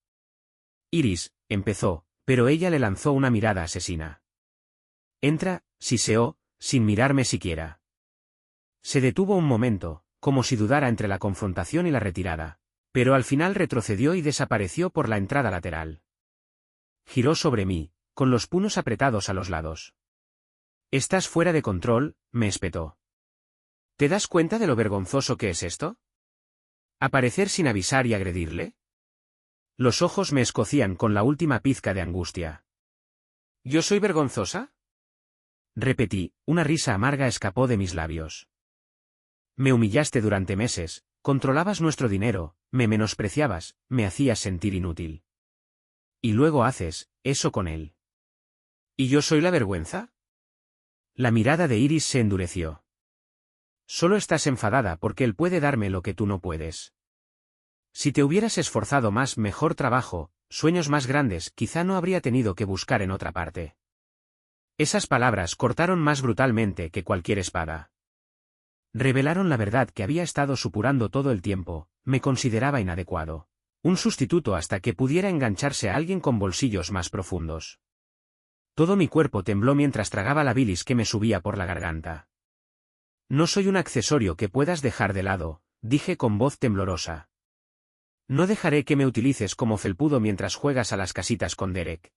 Iris, empezó, pero ella le lanzó una mirada asesina. Entra, siseó, sin mirarme siquiera. Se detuvo un momento, como si dudara entre la confrontación y la retirada, pero al final retrocedió y desapareció por la entrada lateral. Giró sobre mí, con los puños apretados a los lados. «Estás fuera de control», me espetó. «¿Te das cuenta de lo vergonzoso que es esto? ¿Aparecer sin avisar y agredirle?» Los ojos me escocían con la última pizca de angustia. ¿Yo soy vergonzosa?, repetí, una risa amarga escapó de mis labios. Me humillaste durante meses, controlabas nuestro dinero, me menospreciabas, me hacías sentir inútil. Y luego haces eso con él. ¿Y yo soy la vergüenza? La mirada de Iris se endureció. Solo estás enfadada porque él puede darme lo que tú no puedes. Si te hubieras esforzado más, mejor trabajo, sueños más grandes, quizá no habría tenido que buscar en otra parte. Esas palabras cortaron más brutalmente que cualquier espada. Revelaron la verdad que había estado supurando todo el tiempo, me consideraba inadecuado. Un sustituto hasta que pudiera engancharse a alguien con bolsillos más profundos. Todo mi cuerpo tembló mientras tragaba la bilis que me subía por la garganta. No soy un accesorio que puedas dejar de lado, dije con voz temblorosa. No dejaré que me utilices como felpudo mientras juegas a las casitas con Derek.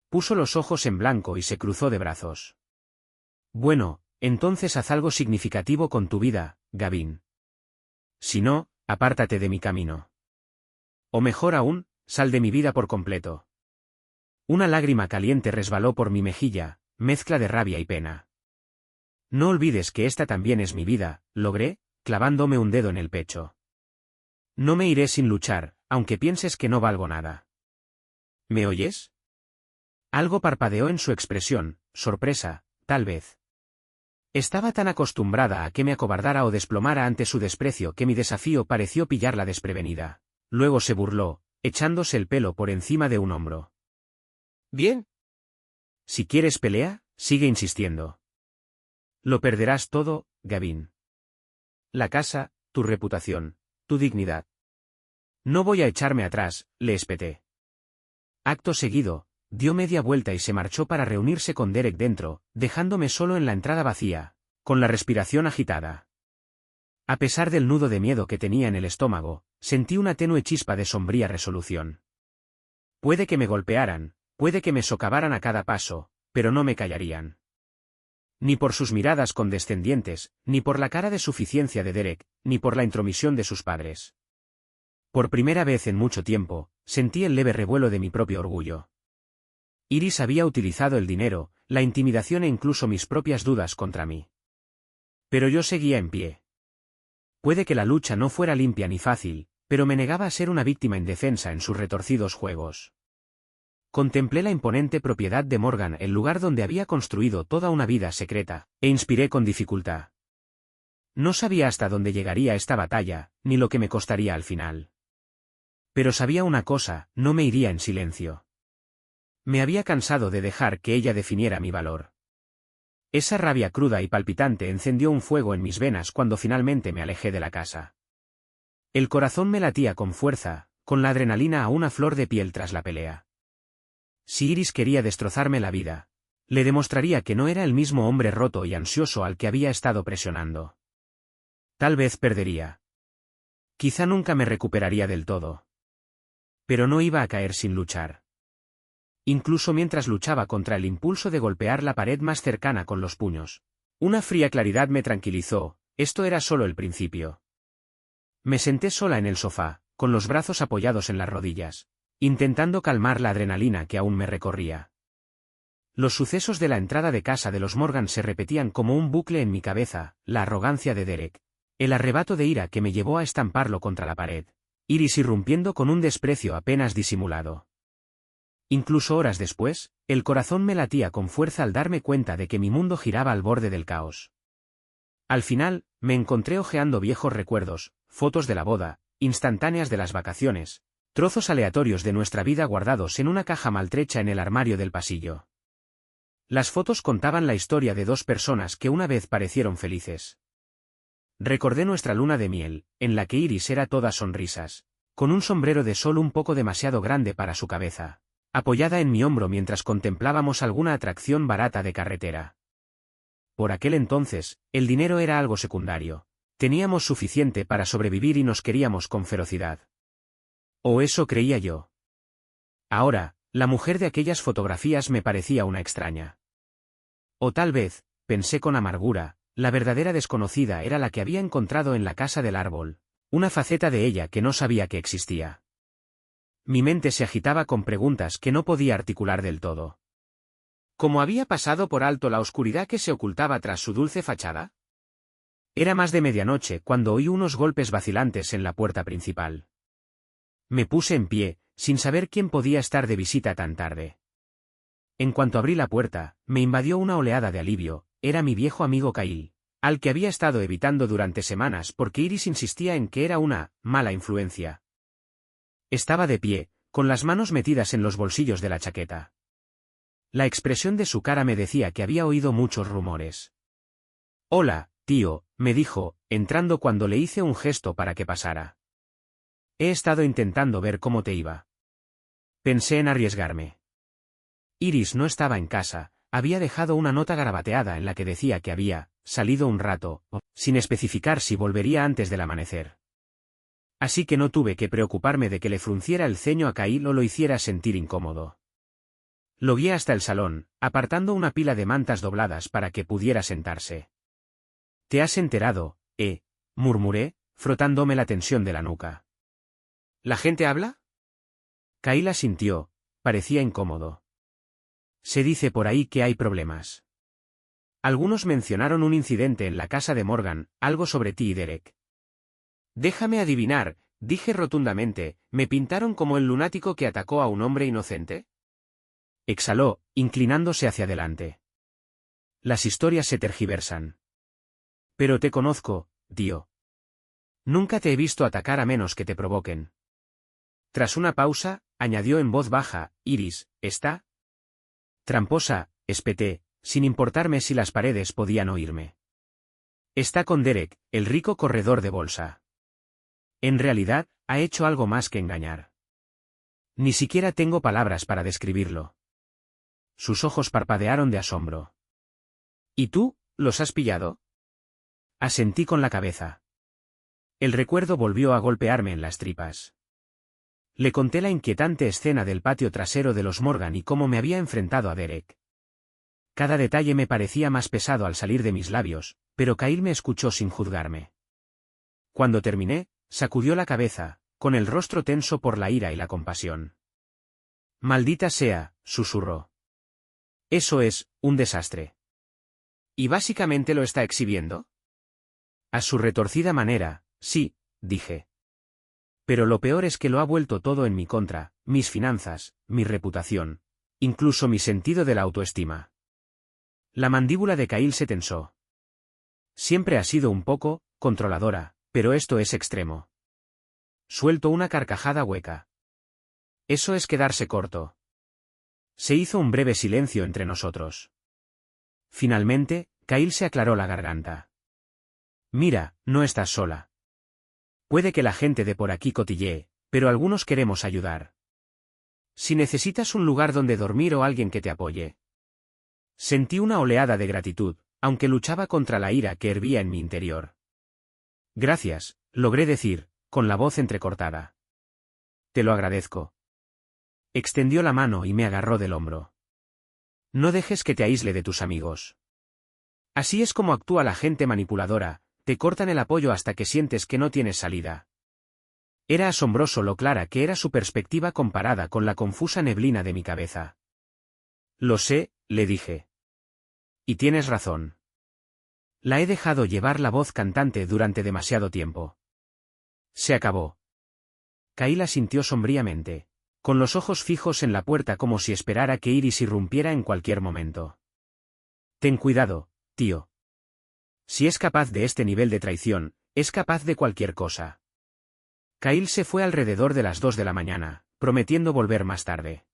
Puso los ojos en blanco y se cruzó de brazos. Bueno, entonces haz algo significativo con tu vida, Gavin. Si no, apártate de mi camino. O mejor aún, sal de mi vida por completo. Una lágrima caliente resbaló por mi mejilla, mezcla de rabia y pena. No olvides que esta también es mi vida, logré, clavándome un dedo en el pecho. No me iré sin luchar, aunque pienses que no valgo nada. ¿Me oyes? Algo parpadeó en su expresión, sorpresa, tal vez. Estaba tan acostumbrada a que me acobardara o desplomara ante su desprecio que mi desafío pareció pillarla desprevenida. Luego se burló, echándose el pelo por encima de un hombro. Bien. Si quieres pelea, sigue insistiendo. Lo perderás todo, Gavin. La casa, tu reputación, tu dignidad. No voy a echarme atrás, le espeté. Acto seguido, dio media vuelta y se marchó para reunirse con Derek dentro, dejándome solo en la entrada vacía, con la respiración agitada. A pesar del nudo de miedo que tenía en el estómago, sentí una tenue chispa de sombría resolución. Puede que me golpearan, puede que me socavaran a cada paso, pero no me callarían. Ni por sus miradas condescendientes, ni por la cara de suficiencia de Derek, ni por la intromisión de sus padres. Por primera vez en mucho tiempo, sentí el leve revuelo de mi propio orgullo. Iris había utilizado el dinero, la intimidación e incluso mis propias dudas contra mí. Pero yo seguía en pie. Puede que la lucha no fuera limpia ni fácil, pero me negaba a ser una víctima indefensa en sus retorcidos juegos. Contemplé la imponente propiedad de Morgan, el lugar donde había construido toda una vida secreta, e inspiré con dificultad. No sabía hasta dónde llegaría esta batalla, ni lo que me costaría al final. Pero sabía una cosa, no me iría en silencio. Me había cansado de dejar que ella definiera mi valor. Esa rabia cruda y palpitante encendió un fuego en mis venas cuando finalmente me alejé de la casa. El corazón me latía con fuerza, con la adrenalina a una flor de piel tras la pelea. Si Iris quería destrozarme la vida, le demostraría que no era el mismo hombre roto y ansioso al que había estado presionando. Tal vez perdería. Quizá nunca me recuperaría del todo. Pero no iba a caer sin luchar. Incluso mientras luchaba contra el impulso de golpear la pared más cercana con los puños, una fría claridad me tranquilizó, esto era solo el principio. Me senté sola en el sofá, con los brazos apoyados en las rodillas, intentando calmar la adrenalina que aún me recorría. Los sucesos de la entrada de casa de los Morgan se repetían como un bucle en mi cabeza, la arrogancia de Derek, el arrebato de ira que me llevó a estamparlo contra la pared, Iris irrumpiendo con un desprecio apenas disimulado. Incluso horas después, el corazón me latía con fuerza al darme cuenta de que mi mundo giraba al borde del caos. Al final, me encontré hojeando viejos recuerdos, fotos de la boda, instantáneas de las vacaciones, trozos aleatorios de nuestra vida guardados en una caja maltrecha en el armario del pasillo. Las fotos contaban la historia de dos personas que una vez parecieron felices. Recordé nuestra luna de miel, en la que Iris era toda sonrisas, con un sombrero de sol un poco demasiado grande para su cabeza, apoyada en mi hombro mientras contemplábamos alguna atracción barata de carretera. Por aquel entonces, el dinero era algo secundario. Teníamos suficiente para sobrevivir y nos queríamos con ferocidad. O eso creía yo. Ahora, la mujer de aquellas fotografías me parecía una extraña. O tal vez, pensé con amargura, la verdadera desconocida era la que había encontrado en la casa del árbol, una faceta de ella que no sabía que existía. Mi mente se agitaba con preguntas que no podía articular del todo. ¿Cómo había pasado por alto la oscuridad que se ocultaba tras su dulce fachada? Era más de medianoche cuando oí unos golpes vacilantes en la puerta principal. Me puse en pie, sin saber quién podía estar de visita tan tarde. En cuanto abrí la puerta, me invadió una oleada de alivio, era mi viejo amigo Kyle, al que había estado evitando durante semanas porque Iris insistía en que era una mala influencia. Estaba de pie, con las manos metidas en los bolsillos de la chaqueta. La expresión de su cara me decía que había oído muchos rumores. «Hola, tío», me dijo, entrando cuando le hice un gesto para que pasara. «He estado intentando ver cómo te iba. Pensé en arriesgarme». Iris no estaba en casa, había dejado una nota garabateada en la que decía que había salido un rato, sin especificar si volvería antes del amanecer. Así que no tuve que preocuparme de que le frunciera el ceño a Kyle o lo hiciera sentir incómodo. Lo guié hasta el salón, apartando una pila de mantas dobladas para que pudiera sentarse. «¿Te has enterado, murmuré, frotándome la tensión de la nuca. «¿La gente habla?» Kyle asintió, parecía incómodo. «Se dice por ahí que hay problemas. Algunos mencionaron un incidente en la casa de Morgan, algo sobre ti y Derek». «Déjame adivinar», dije rotundamente, «¿me pintaron como el lunático que atacó a un hombre inocente?» Exhaló, inclinándose hacia adelante. «Las historias se tergiversan. Pero te conozco, tío. Nunca te he visto atacar a menos que te provoquen». Tras una pausa, añadió en voz baja, «Iris, ¿está?» «Tramposa», espeté, sin importarme si las paredes podían oírme. «Está con Derek, el rico corredor de bolsa. En realidad, ha hecho algo más que engañar. Ni siquiera tengo palabras para describirlo». Sus ojos parpadearon de asombro. «¿Y tú, los has pillado?» Asentí con la cabeza. El recuerdo volvió a golpearme en las tripas. Le conté la inquietante escena del patio trasero de los Morgan y cómo me había enfrentado a Derek. Cada detalle me parecía más pesado al salir de mis labios, pero Kyle me escuchó sin juzgarme. Cuando terminé, sacudió la cabeza, con el rostro tenso por la ira y la compasión. «Maldita sea», susurró. Eso es, un desastre. ¿Y básicamente lo está exhibiendo? A su retorcida manera, sí, dije. Pero lo peor es que lo ha vuelto todo en mi contra, mis finanzas, mi reputación, incluso mi sentido de la autoestima. La mandíbula de Kyle se tensó. Siempre ha sido un poco controladora, pero esto es extremo. Suelto una carcajada hueca. Eso es quedarse corto. Se hizo un breve silencio entre nosotros. Finalmente, Kyle se aclaró la garganta. Mira, no estás sola. Puede que la gente de por aquí cotillee, pero algunos queremos ayudar. Si necesitas un lugar donde dormir o alguien que te apoye. Sentí una oleada de gratitud, aunque luchaba contra la ira que hervía en mi interior. Gracias, logré decir, con la voz entrecortada. Te lo agradezco. Extendió la mano y me agarró del hombro. No dejes que te aísle de tus amigos. Así es como actúa la gente manipuladora, te cortan el apoyo hasta que sientes que no tienes salida. Era asombroso lo clara que era su perspectiva comparada con la confusa neblina de mi cabeza. Lo sé, le dije. Y tienes razón. La he dejado llevar la voz cantante durante demasiado tiempo. Se acabó. Kyle asintió sombríamente, con los ojos fijos en la puerta como si esperara que Iris irrumpiera en cualquier momento. Ten cuidado, tío. Si es capaz de este nivel de traición, es capaz de cualquier cosa. Kyle se fue alrededor de las 2 de la mañana, prometiendo volver más tarde.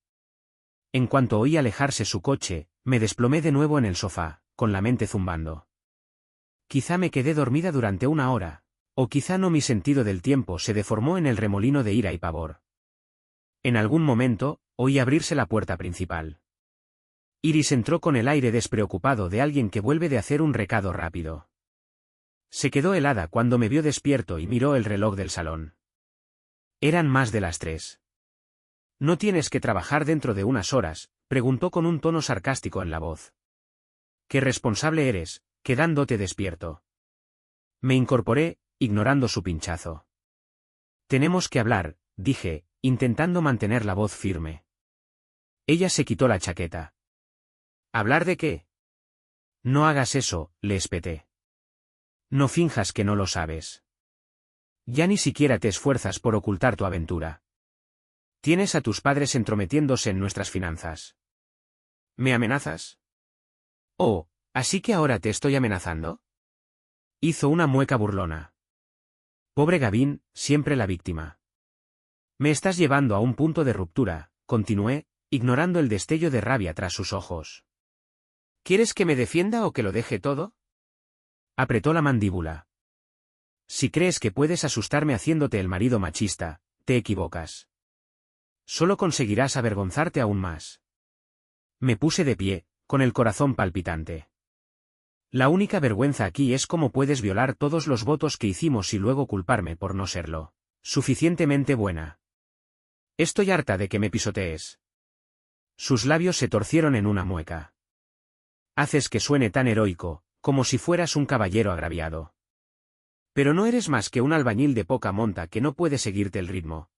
En cuanto oí alejarse su coche, me desplomé de nuevo en el sofá, con la mente zumbando. Quizá me quedé dormida durante una hora, o quizá no, mi sentido del tiempo se deformó en el remolino de ira y pavor. En algún momento, oí abrirse la puerta principal. Iris entró con el aire despreocupado de alguien que vuelve de hacer un recado rápido. Se quedó helada cuando me vio despierto y miró el reloj del salón. Eran más de las 3. ¿No tienes que trabajar dentro de unas horas?, preguntó con un tono sarcástico en la voz. Qué responsable eres, quedándote despierto. Me incorporé, ignorando su pinchazo. Tenemos que hablar, dije, intentando mantener la voz firme. Ella se quitó la chaqueta. ¿Hablar de qué? No hagas eso, le espeté. No finjas que no lo sabes. Ya ni siquiera te esfuerzas por ocultar tu aventura. Tienes a tus padres entrometiéndose en nuestras finanzas. ¿Me amenazas? Oh, ¿así que ahora te estoy amenazando? Hizo una mueca burlona. Pobre Gavin, siempre la víctima. Me estás llevando a un punto de ruptura, continué, ignorando el destello de rabia tras sus ojos. ¿Quieres que me defienda o que lo deje todo? Apretó la mandíbula. Si crees que puedes asustarme haciéndote el marido machista, te equivocas. Solo conseguirás avergonzarte aún más. Me puse de pie, con el corazón palpitante. La única vergüenza aquí es cómo puedes violar todos los votos que hicimos y luego culparme por no serlo suficientemente buena. Estoy harta de que me pisotees. Sus labios se torcieron en una mueca. Haces que suene tan heroico, como si fueras un caballero agraviado. Pero no eres más que un albañil de poca monta que no puede seguirte el ritmo.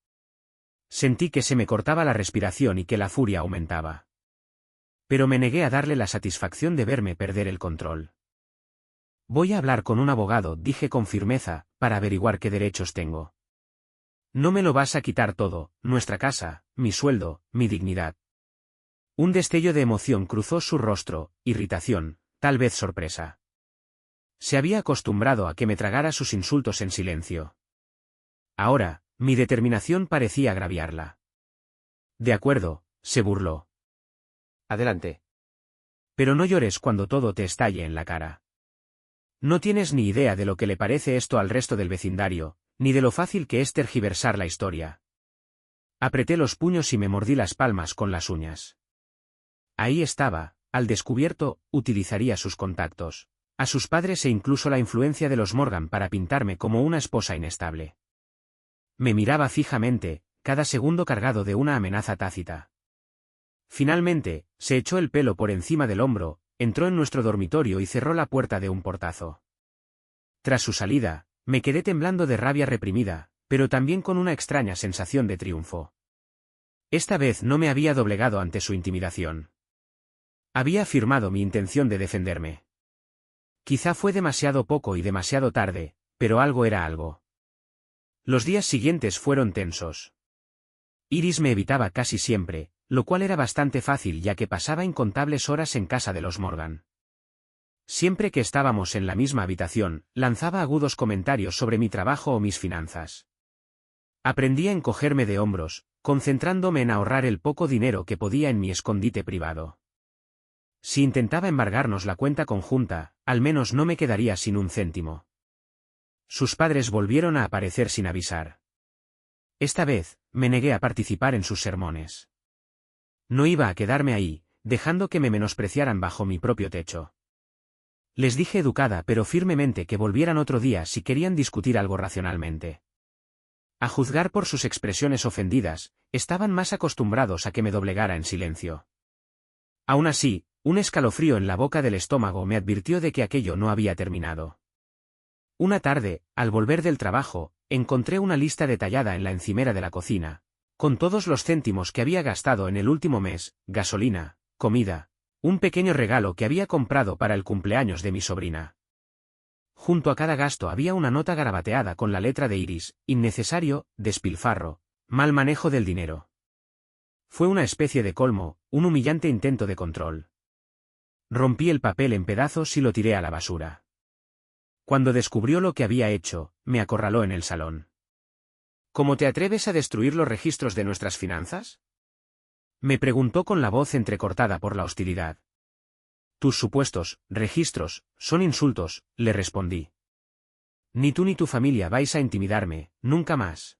Sentí que se me cortaba la respiración y que la furia aumentaba. Pero me negué a darle la satisfacción de verme perder el control. Voy a hablar con un abogado, dije con firmeza, para averiguar qué derechos tengo. No me lo vas a quitar todo, nuestra casa, mi sueldo, mi dignidad. Un destello de emoción cruzó su rostro, irritación, tal vez sorpresa. Se había acostumbrado a que me tragara sus insultos en silencio. Ahora, mi determinación parecía agraviarla. De acuerdo, se burló. Adelante. Pero no llores cuando todo te estalle en la cara. No tienes ni idea de lo que le parece esto al resto del vecindario, ni de lo fácil que es tergiversar la historia. Apreté los puños y me mordí las palmas con las uñas. Ahí estaba, al descubierto, utilizaría sus contactos, a sus padres e incluso la influencia de los Morgan para pintarme como una esposa inestable. Me miraba fijamente, cada segundo cargado de una amenaza tácita. Finalmente, se echó el pelo por encima del hombro, entró en nuestro dormitorio y cerró la puerta de un portazo. Tras su salida, me quedé temblando de rabia reprimida, pero también con una extraña sensación de triunfo. Esta vez no me había doblegado ante su intimidación. Había afirmado mi intención de defenderme. Quizá fue demasiado poco y demasiado tarde, pero algo era algo. Los días siguientes fueron tensos. Iris me evitaba casi siempre, lo cual era bastante fácil ya que pasaba incontables horas en casa de los Morgan. Siempre que estábamos en la misma habitación, lanzaba agudos comentarios sobre mi trabajo o mis finanzas. Aprendí a encogerme de hombros, concentrándome en ahorrar el poco dinero que podía en mi escondite privado. Si intentaba embargarnos la cuenta conjunta, al menos no me quedaría sin un céntimo. Sus padres volvieron a aparecer sin avisar. Esta vez, me negué a participar en sus sermones. No iba a quedarme ahí, dejando que me menospreciaran bajo mi propio techo. Les dije educada pero firmemente que volvieran otro día si querían discutir algo racionalmente. A juzgar por sus expresiones ofendidas, estaban más acostumbrados a que me doblegara en silencio. Aún así, un escalofrío en la boca del estómago me advirtió de que aquello no había terminado. Una tarde, al volver del trabajo, encontré una lista detallada en la encimera de la cocina, con todos los céntimos que había gastado en el último mes, gasolina, comida, un pequeño regalo que había comprado para el cumpleaños de mi sobrina. Junto a cada gasto había una nota garabateada con la letra de Iris: innecesario, despilfarro, mal manejo del dinero. Fue una especie de colmo, un humillante intento de control. Rompí el papel en pedazos y lo tiré a la basura. Cuando descubrió lo que había hecho, me acorraló en el salón. ¿Cómo te atreves a destruir los registros de nuestras finanzas?, me preguntó con la voz entrecortada por la hostilidad. Tus supuestos registros son insultos, le respondí. Ni tú ni tu familia vais a intimidarme, nunca más.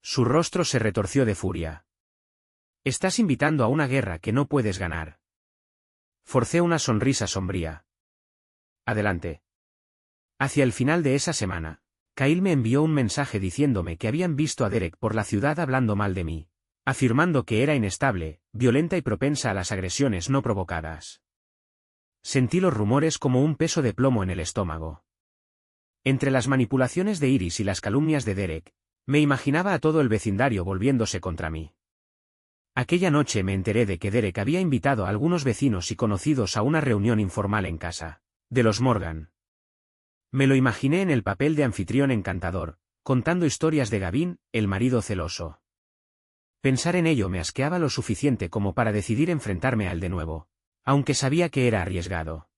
Su rostro se retorció de furia. Estás invitando a una guerra que no puedes ganar. Forcé una sonrisa sombría. Adelante. Hacia el final de esa semana, Kyle me envió un mensaje diciéndome que habían visto a Derek por la ciudad hablando mal de mí, afirmando que era inestable, violenta y propensa a las agresiones no provocadas. Sentí los rumores como un peso de plomo en el estómago. Entre las manipulaciones de Iris y las calumnias de Derek, me imaginaba a todo el vecindario volviéndose contra mí. Aquella noche me enteré de que Derek había invitado a algunos vecinos y conocidos a una reunión informal en casa de los Morgan. Me lo imaginé en el papel de anfitrión encantador, contando historias de Gavin, el marido celoso. Pensar en ello me asqueaba lo suficiente como para decidir enfrentarme a él de nuevo, aunque sabía que era arriesgado.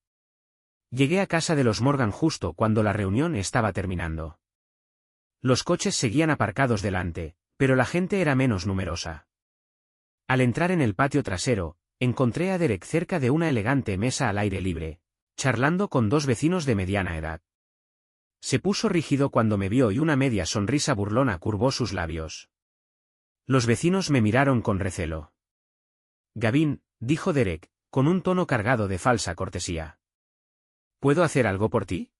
Llegué a casa de los Morgan justo cuando la reunión estaba terminando. Los coches seguían aparcados delante, pero la gente era menos numerosa. Al entrar en el patio trasero, encontré a Derek cerca de una elegante mesa al aire libre, charlando con dos vecinos de mediana edad. Se puso rígido cuando me vio y una media sonrisa burlona curvó sus labios. Los vecinos me miraron con recelo. Gavin, dijo Derek, con un tono cargado de falsa cortesía. ¿Puedo hacer algo por ti?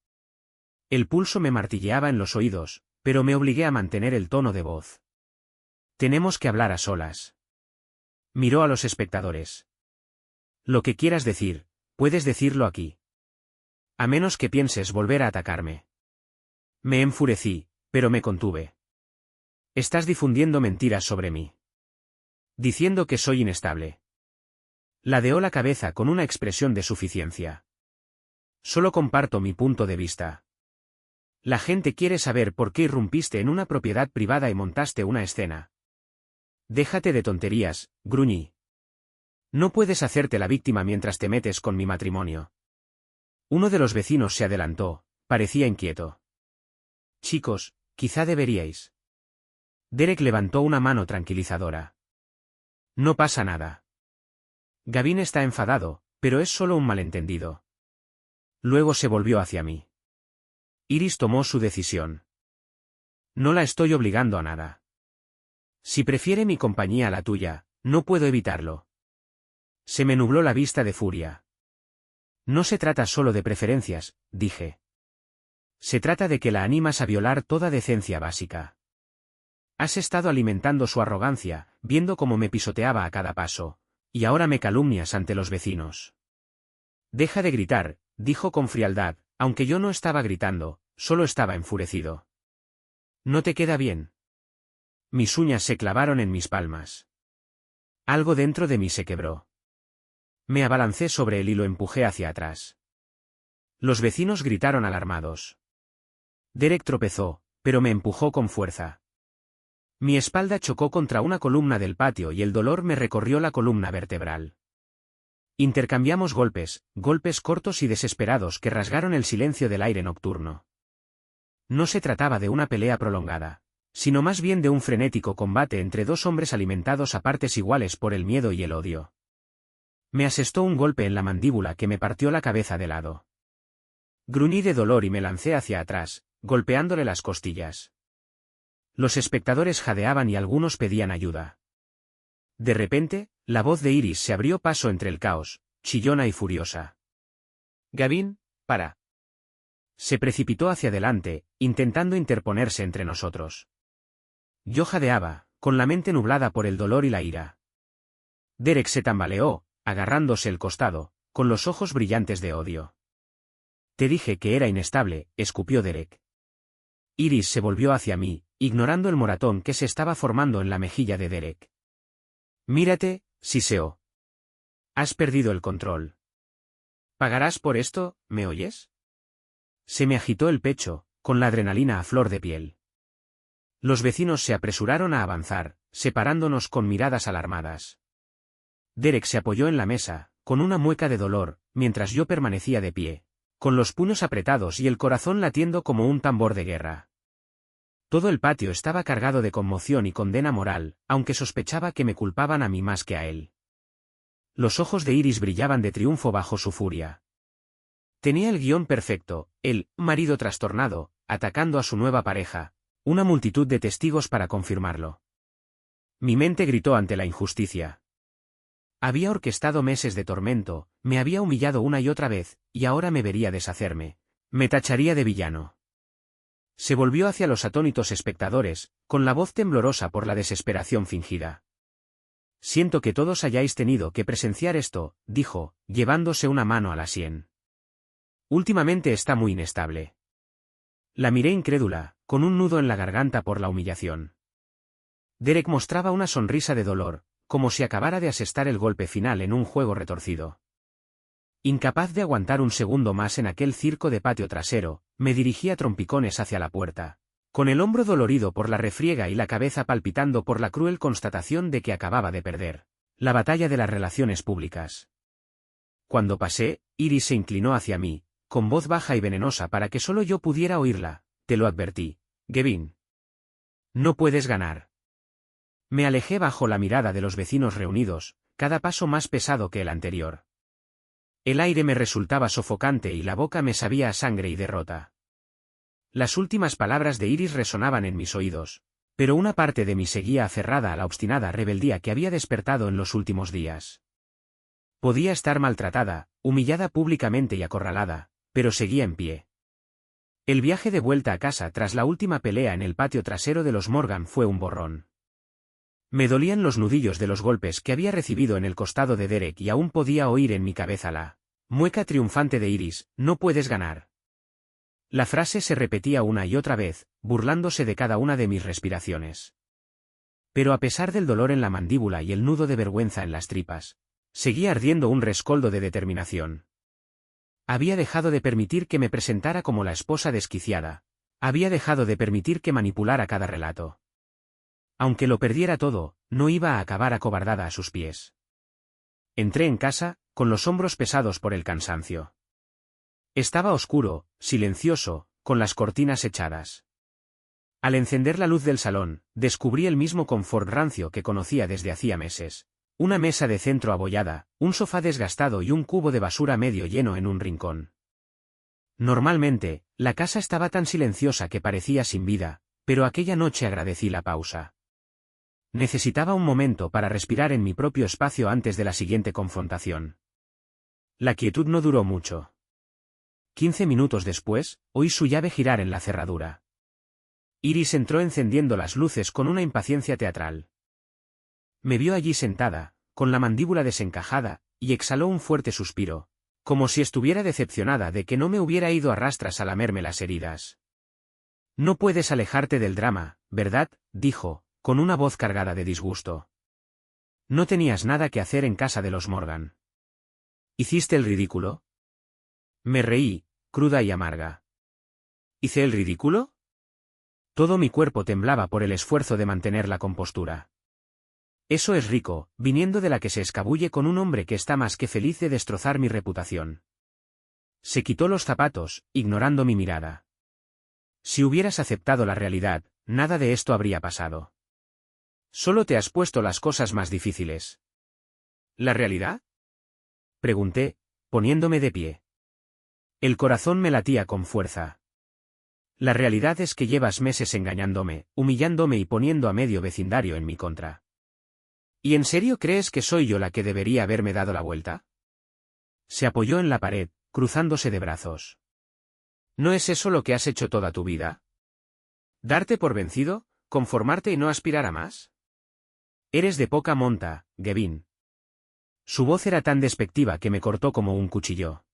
El pulso me martilleaba en los oídos, pero me obligué a mantener el tono de voz. Tenemos que hablar a solas. Miró a los espectadores. Lo que quieras decir, puedes decirlo aquí. A menos que pienses volver a atacarme. Me enfurecí, pero me contuve. Estás difundiendo mentiras sobre mí. Diciendo que soy inestable. Ladeó la cabeza con una expresión de suficiencia. Solo comparto mi punto de vista. La gente quiere saber por qué irrumpiste en una propiedad privada y montaste una escena. Déjate de tonterías, gruñí. No puedes hacerte la víctima mientras te metes con mi matrimonio. Uno de los vecinos se adelantó, parecía inquieto. Chicos, quizá deberíais. Derek levantó una mano tranquilizadora. No pasa nada. Gavin está enfadado, pero es solo un malentendido. Luego se volvió hacia mí. Iris tomó su decisión. No la estoy obligando a nada. Si prefiere mi compañía a la tuya, no puedo evitarlo. Se me nubló la vista de furia. No se trata solo de preferencias, dije. Se trata de que la animas a violar toda decencia básica. Has estado alimentando su arrogancia, viendo cómo me pisoteaba a cada paso, y ahora me calumnias ante los vecinos. Deja de gritar, dijo con frialdad, aunque yo no estaba gritando, solo estaba enfurecido. ¿No te queda bien? Mis uñas se clavaron en mis palmas. Algo dentro de mí se quebró. Me abalancé sobre él y lo empujé hacia atrás. Los vecinos gritaron alarmados. Derek tropezó, pero me empujó con fuerza. Mi espalda chocó contra una columna del patio y el dolor me recorrió la columna vertebral. Intercambiamos golpes, golpes cortos y desesperados que rasgaron el silencio del aire nocturno. No se trataba de una pelea prolongada, sino más bien de un frenético combate entre dos hombres alimentados a partes iguales por el miedo y el odio. Me asestó un golpe en la mandíbula que me partió la cabeza de lado. Gruñí de dolor y me lancé hacia atrás, golpeándole las costillas. Los espectadores jadeaban y algunos pedían ayuda. De repente, la voz de Iris se abrió paso entre el caos, chillona y furiosa. «Gavin, para». Se precipitó hacia adelante, intentando interponerse entre nosotros. Yo jadeaba, con la mente nublada por el dolor y la ira. Derek se tambaleó, agarrándose el costado, con los ojos brillantes de odio. «Te dije que era inestable», escupió Derek. Iris se volvió hacia mí, ignorando el moratón que se estaba formando en la mejilla de Derek. «Mírate», siseó. «Has perdido el control. ¿Pagarás por esto, me oyes?» Se me agitó el pecho, con la adrenalina a flor de piel. Los vecinos se apresuraron a avanzar, separándonos con miradas alarmadas. Derek se apoyó en la mesa, con una mueca de dolor, mientras yo permanecía de pie, con los puños apretados y el corazón latiendo como un tambor de guerra. Todo el patio estaba cargado de conmoción y condena moral, aunque sospechaba que me culpaban a mí más que a él. Los ojos de Iris brillaban de triunfo bajo su furia. Tenía el guión perfecto, el marido trastornado, atacando a su nueva pareja, una multitud de testigos para confirmarlo. Mi mente gritó ante la injusticia. Había orquestado meses de tormento, me había humillado una y otra vez, y ahora me vería deshacerme. Me tacharía de villano. Se volvió hacia los atónitos espectadores, con la voz temblorosa por la desesperación fingida. «Siento que todos hayáis tenido que presenciar esto», dijo, llevándose una mano a la sien. «Últimamente está muy inestable». La miré incrédula, con un nudo en la garganta por la humillación. Derek mostraba una sonrisa de dolor, como si acabara de asestar el golpe final en un juego retorcido. Incapaz de aguantar un segundo más en aquel circo de patio trasero, me dirigí a trompicones hacia la puerta, con el hombro dolorido por la refriega y la cabeza palpitando por la cruel constatación de que acababa de perder la batalla de las relaciones públicas. Cuando pasé, Iris se inclinó hacia mí, con voz baja y venenosa para que solo yo pudiera oírla. «Te lo advertí, Gavin. No puedes ganar». Me alejé bajo la mirada de los vecinos reunidos, cada paso más pesado que el anterior. El aire me resultaba sofocante y la boca me sabía a sangre y derrota. Las últimas palabras de Iris resonaban en mis oídos, pero una parte de mí seguía aferrada a la obstinada rebeldía que había despertado en los últimos días. Podía estar maltratada, humillada públicamente y acorralada, pero seguía en pie. El viaje de vuelta a casa tras la última pelea en el patio trasero de los Morgan fue un borrón. Me dolían los nudillos de los golpes que había recibido en el costado de Derek y aún podía oír en mi cabeza la mueca triunfante de Iris: «No puedes ganar». La frase se repetía una y otra vez, burlándose de cada una de mis respiraciones. Pero a pesar del dolor en la mandíbula y el nudo de vergüenza en las tripas, seguía ardiendo un rescoldo de determinación. Había dejado de permitir que me presentara como la esposa desquiciada. Había dejado de permitir que manipulara cada relato. Aunque lo perdiera todo, no iba a acabar acobardada a sus pies. Entré en casa, con los hombros pesados por el cansancio. Estaba oscuro, silencioso, con las cortinas echadas. Al encender la luz del salón, descubrí el mismo confort rancio que conocía desde hacía meses. Una mesa de centro abollada, un sofá desgastado y un cubo de basura medio lleno en un rincón. Normalmente, la casa estaba tan silenciosa que parecía sin vida, pero aquella noche agradecí la pausa. Necesitaba un momento para respirar en mi propio espacio antes de la siguiente confrontación. La quietud no duró mucho. 15 minutos después, oí su llave girar en la cerradura. Iris entró encendiendo las luces con una impaciencia teatral. Me vio allí sentada, con la mandíbula desencajada, y exhaló un fuerte suspiro, como si estuviera decepcionada de que no me hubiera ido a rastras a lamerme las heridas. «No puedes alejarte del drama, ¿verdad?», dijo, con una voz cargada de disgusto. «No tenías nada que hacer en casa de los Morgan». ¿Hiciste el ridículo? Me reí, cruda y amarga. ¿Hice el ridículo? Todo mi cuerpo temblaba por el esfuerzo de mantener la compostura. Eso es rico, viniendo de la que se escabulle con un hombre que está más que feliz de destrozar mi reputación. Se quitó los zapatos, ignorando mi mirada. Si hubieras aceptado la realidad, nada de esto habría pasado. Solo te has puesto las cosas más difíciles. ¿La realidad? Pregunté, poniéndome de pie. El corazón me latía con fuerza. La realidad es que llevas meses engañándome, humillándome y poniendo a medio vecindario en mi contra. ¿Y en serio crees que soy yo la que debería haberme dado la vuelta? Se apoyó en la pared, cruzándose de brazos. ¿No es eso lo que has hecho toda tu vida? ¿Darte por vencido, conformarte y no aspirar a más? Eres de poca monta, Gavin. Su voz era tan despectiva que me cortó como un cuchillo.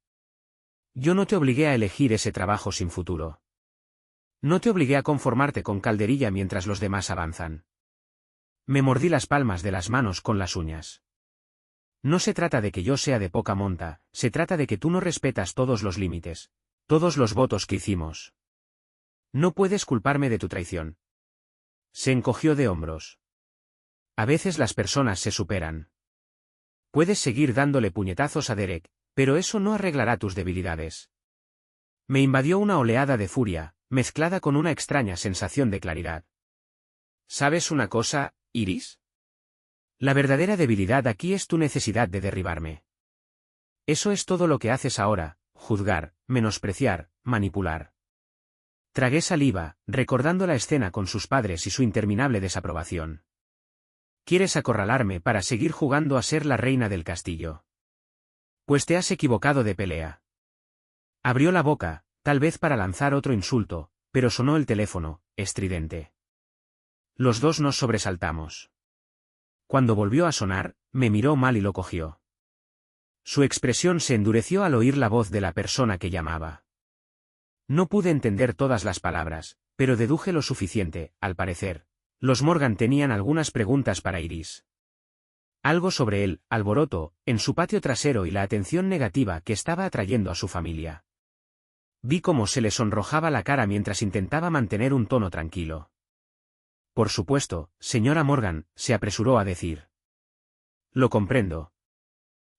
Yo no te obligué a elegir ese trabajo sin futuro. No te obligué a conformarte con calderilla mientras los demás avanzan. Me mordí las palmas de las manos con las uñas. No se trata de que yo sea de poca monta, se trata de que tú no respetas todos los límites, todos los votos que hicimos. No puedes culparme de tu traición. Se encogió de hombros. A veces las personas se superan. Puedes seguir dándole puñetazos a Derek, pero eso no arreglará tus debilidades. Me invadió una oleada de furia, mezclada con una extraña sensación de claridad. ¿Sabes una cosa, Iris? La verdadera debilidad aquí es tu necesidad de derribarme. Eso es todo lo que haces ahora, juzgar, menospreciar, manipular. Tragué saliva, recordando la escena con sus padres y su interminable desaprobación. ¿Quieres acorralarme para seguir jugando a ser la reina del castillo? Pues te has equivocado de pelea. Abrió la boca, tal vez para lanzar otro insulto, pero sonó el teléfono, estridente. Los dos nos sobresaltamos. Cuando volvió a sonar, me miró mal y lo cogió. Su expresión se endureció al oír la voz de la persona que llamaba. No pude entender todas las palabras, pero deduje lo suficiente, al parecer. Los Morgan tenían algunas preguntas para Iris. Algo sobre el alboroto en su patio trasero y la atención negativa que estaba atrayendo a su familia. Vi cómo se le sonrojaba la cara mientras intentaba mantener un tono tranquilo. Por supuesto, señora Morgan, se apresuró a decir. Lo comprendo.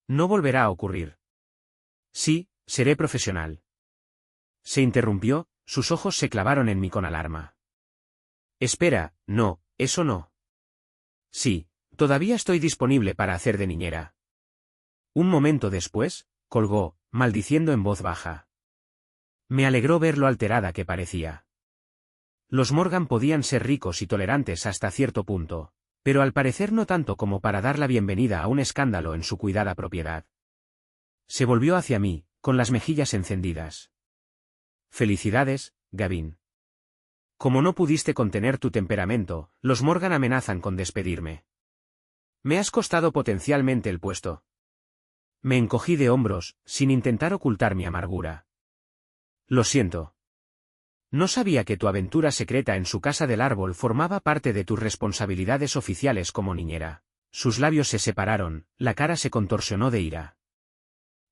No volverá a ocurrir. Sí, seré profesional. Se interrumpió, sus ojos se clavaron en mí con alarma. Espera, no, eso no. Sí, todavía estoy disponible para hacer de niñera. Un momento después, colgó, maldiciendo en voz baja. Me alegró ver lo alterada que parecía. Los Morgan podían ser ricos y tolerantes hasta cierto punto, pero al parecer no tanto como para dar la bienvenida a un escándalo en su cuidada propiedad. Se volvió hacia mí, con las mejillas encendidas. Felicidades, Gavin. Como no pudiste contener tu temperamento, los Morgan amenazan con despedirme. Me has costado potencialmente el puesto. Me encogí de hombros, sin intentar ocultar mi amargura. Lo siento. No sabía que tu aventura secreta en su casa del árbol formaba parte de tus responsabilidades oficiales como niñera. Sus labios se separaron, la cara se contorsionó de ira.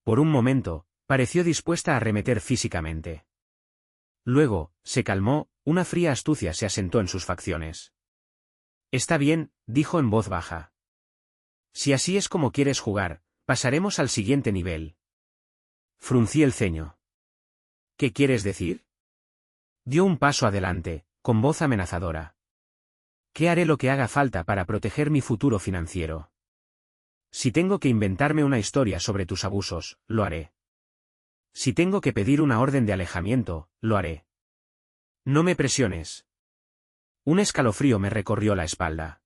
Por un momento, pareció dispuesta a arremeter físicamente. Luego, se calmó, una fría astucia se asentó en sus facciones. Está bien, dijo en voz baja. Si así es como quieres jugar, pasaremos al siguiente nivel. Fruncí el ceño. ¿Qué quieres decir? Dio un paso adelante, con voz amenazadora. ¿Qué haré lo que haga falta para proteger mi futuro financiero? Si tengo que inventarme una historia sobre tus abusos, lo haré. Si tengo que pedir una orden de alejamiento, lo haré. No me presiones. Un escalofrío me recorrió la espalda.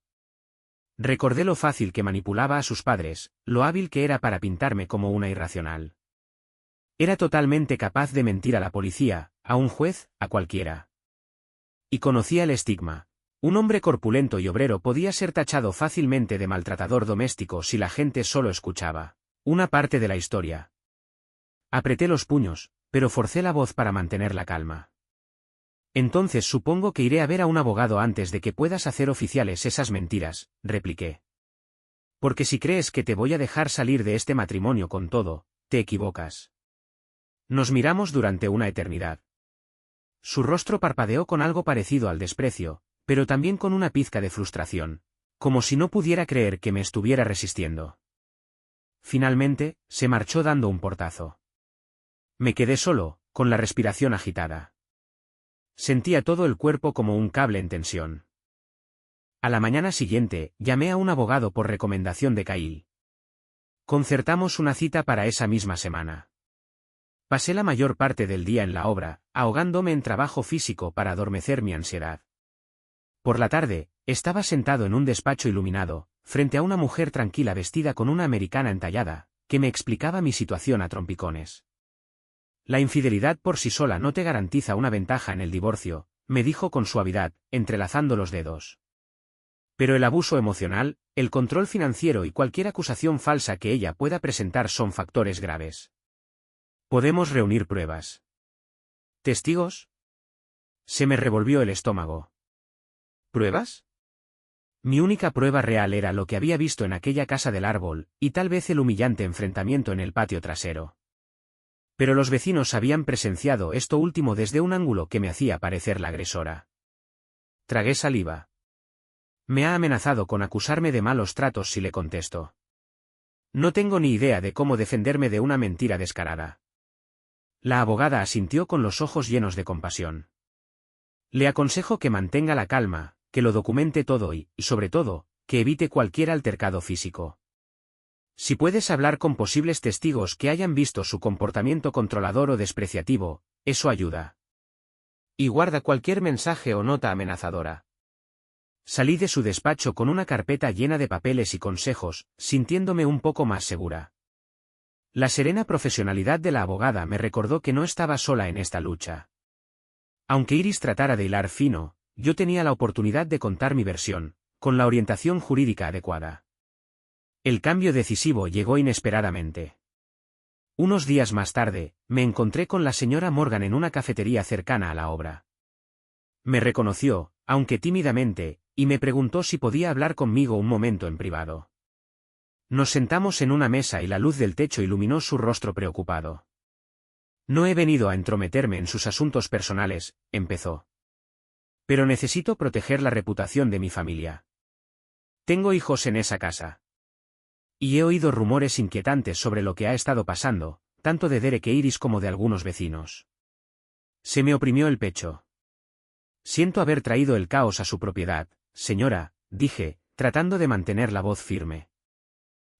Recordé lo fácil que manipulaba a sus padres, lo hábil que era para pintarme como una irracional. Era totalmente capaz de mentir a la policía, a un juez, a cualquiera. Y conocía el estigma. Un hombre corpulento y obrero podía ser tachado fácilmente de maltratador doméstico si la gente solo escuchaba una parte de la historia. Apreté los puños, pero forcé la voz para mantener la calma. Entonces supongo que iré a ver a un abogado antes de que puedas hacer oficiales esas mentiras, repliqué. Porque si crees que te voy a dejar salir de este matrimonio con todo, Te equivocas. Nos miramos durante una eternidad. Su rostro parpadeó con algo parecido al desprecio, pero también con una pizca de frustración, como si no pudiera creer que me estuviera resistiendo. Finalmente, se marchó dando un portazo. Me quedé solo, con la respiración agitada. Sentía todo el cuerpo como un cable en tensión. A la mañana siguiente, llamé a un abogado por recomendación de Kyle. Concertamos una cita para esa misma semana. Pasé la mayor parte del día en la obra, ahogándome en trabajo físico para adormecer mi ansiedad. Por la tarde, estaba sentado en un despacho iluminado, frente a una mujer tranquila vestida con una americana entallada, que me explicaba mi situación a trompicones. La infidelidad por sí sola no te garantiza una ventaja en el divorcio, me dijo con suavidad, entrelazando los dedos. Pero el abuso emocional, el control financiero y cualquier acusación falsa que ella pueda presentar son factores graves. Podemos reunir pruebas. ¿Testigos? Se me revolvió el estómago. ¿Pruebas? Mi única prueba real era lo que había visto en aquella casa del árbol, y tal vez el humillante enfrentamiento en el patio trasero. Pero los vecinos habían presenciado esto último desde un ángulo que me hacía parecer la agresora. Tragué saliva. Me ha amenazado con acusarme de malos tratos si le contesto. No tengo ni idea de cómo defenderme de una mentira descarada. La abogada asintió con los ojos llenos de compasión. Le aconsejo que mantenga la calma, que lo documente todo y, sobre todo, que evite cualquier altercado físico. Si puedes hablar con posibles testigos que hayan visto su comportamiento controlador o despreciativo, eso ayuda. Y guarda cualquier mensaje o nota amenazadora. Salí de su despacho con una carpeta llena de papeles y consejos, sintiéndome un poco más segura. La serena profesionalidad de la abogada me recordó que no estaba sola en esta lucha. Aunque Iris tratara de hilar fino, yo tenía la oportunidad de contar mi versión, con la orientación jurídica adecuada. El cambio decisivo llegó inesperadamente. Unos días más tarde, me encontré con la señora Morgan en una cafetería cercana a la obra. Me reconoció, aunque tímidamente, y me preguntó si podía hablar conmigo un momento en privado. Nos sentamos en una mesa y la luz del techo iluminó su rostro preocupado. No he venido a entrometerme en sus asuntos personales, empezó. Pero necesito proteger la reputación de mi familia. Tengo hijos en esa casa. Y he oído rumores inquietantes sobre lo que ha estado pasando, tanto de Derek e Iris como de algunos vecinos. Se me oprimió el pecho. Siento haber traído el caos a su propiedad, señora, dije, tratando de mantener la voz firme.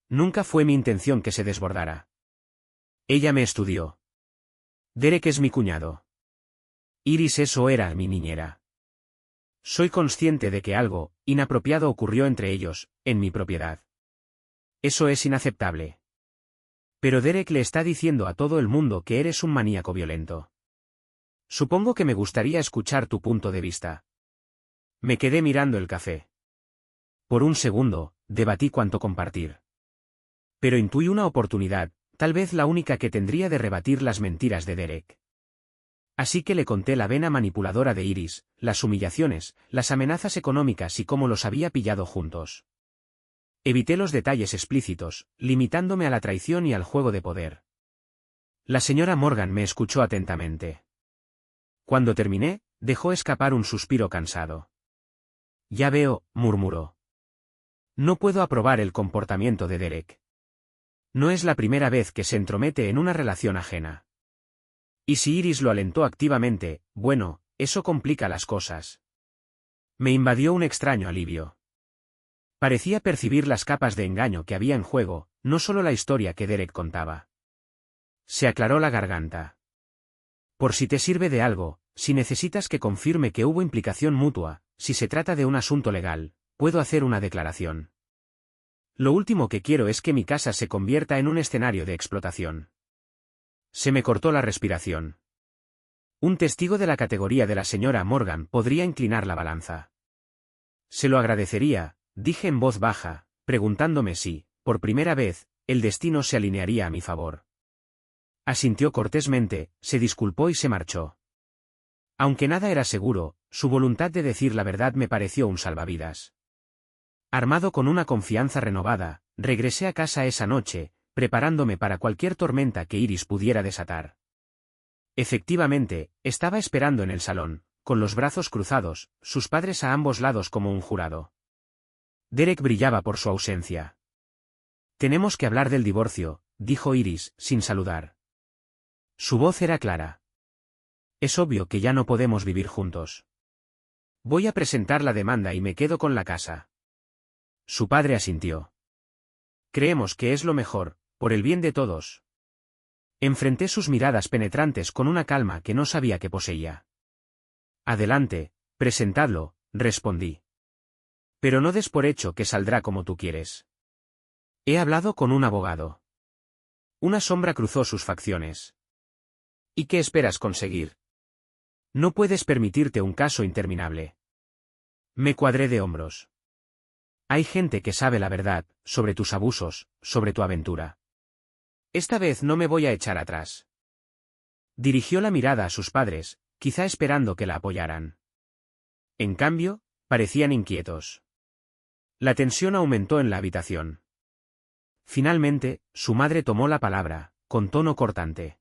Nunca fue mi intención que se desbordara. Ella me estudió. Derek es mi cuñado. Iris eso era mi niñera. Soy consciente de que algo inapropiado ocurrió entre ellos, en mi propiedad. Eso es inaceptable. Pero Derek le está diciendo a todo el mundo que eres un maníaco violento. Supongo que me gustaría escuchar tu punto de vista. Me quedé mirando el café. Por un segundo, debatí cuánto compartir. Pero intuí una oportunidad, tal vez la única que tendría de rebatir las mentiras de Derek. Así que le conté la vena manipuladora de Iris, las humillaciones, las amenazas económicas y cómo los había pillado juntos. Evité los detalles explícitos, limitándome a la traición y al juego de poder. La señora Morgan me escuchó atentamente. Cuando terminé, dejó escapar un suspiro cansado. Ya veo, murmuró. No puedo aprobar el comportamiento de Derek. No es la primera vez que se entromete en una relación ajena. Y si Iris lo alentó activamente, bueno, eso complica las cosas. Me invadió un extraño alivio. Parecía percibir las capas de engaño que había en juego, no solo la historia que Derek contaba. Se aclaró la garganta. Por si te sirve de algo, si necesitas que confirme que hubo implicación mutua, si se trata de un asunto legal, puedo hacer una declaración. Lo último que quiero es que mi casa se convierta en un escenario de explotación. Se me cortó la respiración. Un testigo de la categoría de la señora Morgan podría inclinar la balanza. Se lo agradecería, dije en voz baja, preguntándome si, por primera vez, el destino se alinearía a mi favor. Asintió cortésmente, se disculpó y se marchó. Aunque nada era seguro, su voluntad de decir la verdad me pareció un salvavidas. Armado con una confianza renovada, regresé a casa esa noche, preparándome para cualquier tormenta que Iris pudiera desatar. Efectivamente, estaba esperando en el salón, con los brazos cruzados, sus padres a ambos lados como un jurado. Derek brillaba por su ausencia. «Tenemos que hablar del divorcio», dijo Iris, sin saludar. Su voz era clara. «Es obvio que ya no podemos vivir juntos. Voy a presentar la demanda y me quedo con la casa». Su padre asintió. «Creemos que es lo mejor, por el bien de todos». Enfrenté sus miradas penetrantes con una calma que no sabía que poseía. «Adelante, presentadlo», respondí. «Pero no des por hecho que saldrá como tú quieres. He hablado con un abogado». Una sombra cruzó sus facciones. «¿Y qué esperas conseguir? No puedes permitirte un caso interminable». Me cuadré de hombros. «Hay gente que sabe la verdad, sobre tus abusos, sobre tu aventura. Esta vez no me voy a echar atrás». Dirigió la mirada a sus padres, quizá esperando que la apoyaran. En cambio, parecían inquietos. La tensión aumentó en la habitación. Finalmente, su madre tomó la palabra, con tono cortante.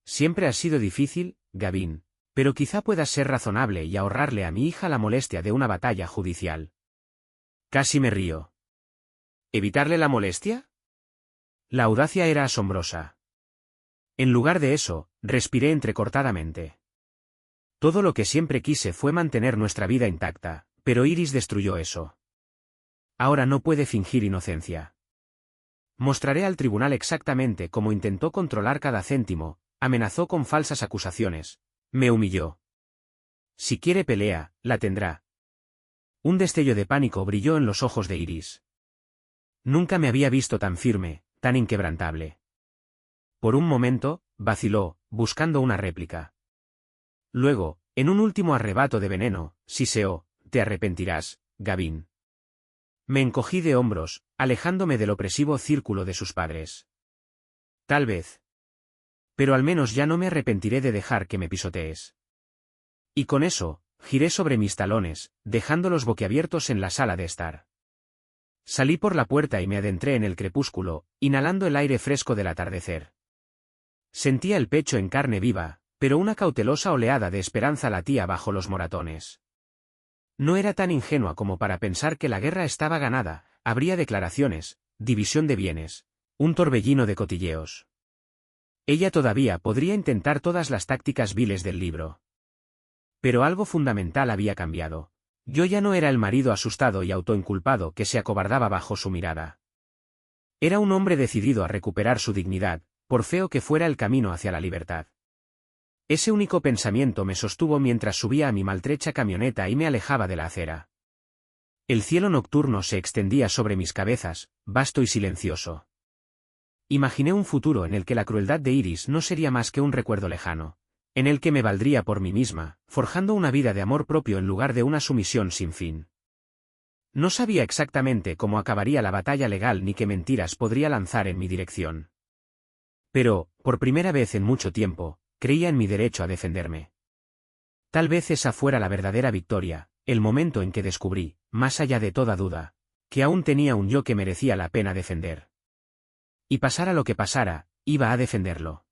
«Siempre ha sido difícil, Gavin, pero quizá puedas ser razonable y ahorrarle a mi hija la molestia de una batalla judicial». Casi me río. ¿Evitarle la molestia? La audacia era asombrosa. En lugar de eso, respiré entrecortadamente. Todo lo que siempre quise fue mantener nuestra vida intacta, pero Iris destruyó eso. Ahora no puede fingir inocencia. Mostraré al tribunal exactamente cómo intentó controlar cada céntimo, amenazó con falsas acusaciones, me humilló. Si quiere pelea, la tendrá. Un destello de pánico brilló en los ojos de Iris. Nunca me había visto tan firme, tan inquebrantable. Por un momento, vaciló, buscando una réplica. Luego, en un último arrebato de veneno, siseó: «Te arrepentirás, Gavin». Me encogí de hombros, alejándome del opresivo círculo de sus padres. Tal vez. Pero al menos ya no me arrepentiré de dejar que me pisotees. Y con eso, giré sobre mis talones, dejándolos boquiabiertos en la sala de estar. Salí por la puerta y me adentré en el crepúsculo, inhalando el aire fresco del atardecer. Sentía el pecho en carne viva, pero una cautelosa oleada de esperanza latía bajo los moratones. No era tan ingenua como para pensar que la guerra estaba ganada, habría declaraciones, división de bienes, un torbellino de cotilleos. Ella todavía podría intentar todas las tácticas viles del libro. Pero algo fundamental había cambiado. Yo ya no era el marido asustado y autoinculpado que se acobardaba bajo su mirada. Era un hombre decidido a recuperar su dignidad, por feo que fuera el camino hacia la libertad. Ese único pensamiento me sostuvo mientras subía a mi maltrecha camioneta y me alejaba de la acera. El cielo nocturno se extendía sobre mis cabezas, vasto y silencioso. Imaginé un futuro en el que la crueldad de Iris no sería más que un recuerdo lejano, en el que me valdría por mí misma, forjando una vida de amor propio en lugar de una sumisión sin fin. No sabía exactamente cómo acabaría la batalla legal ni qué mentiras podría lanzar en mi dirección. Pero, por primera vez en mucho tiempo, creía en mi derecho a defenderme. Tal vez esa fuera la verdadera victoria, el momento en que descubrí, más allá de toda duda, que aún tenía un yo que merecía la pena defender. Y pasara lo que pasara, iba a defenderlo.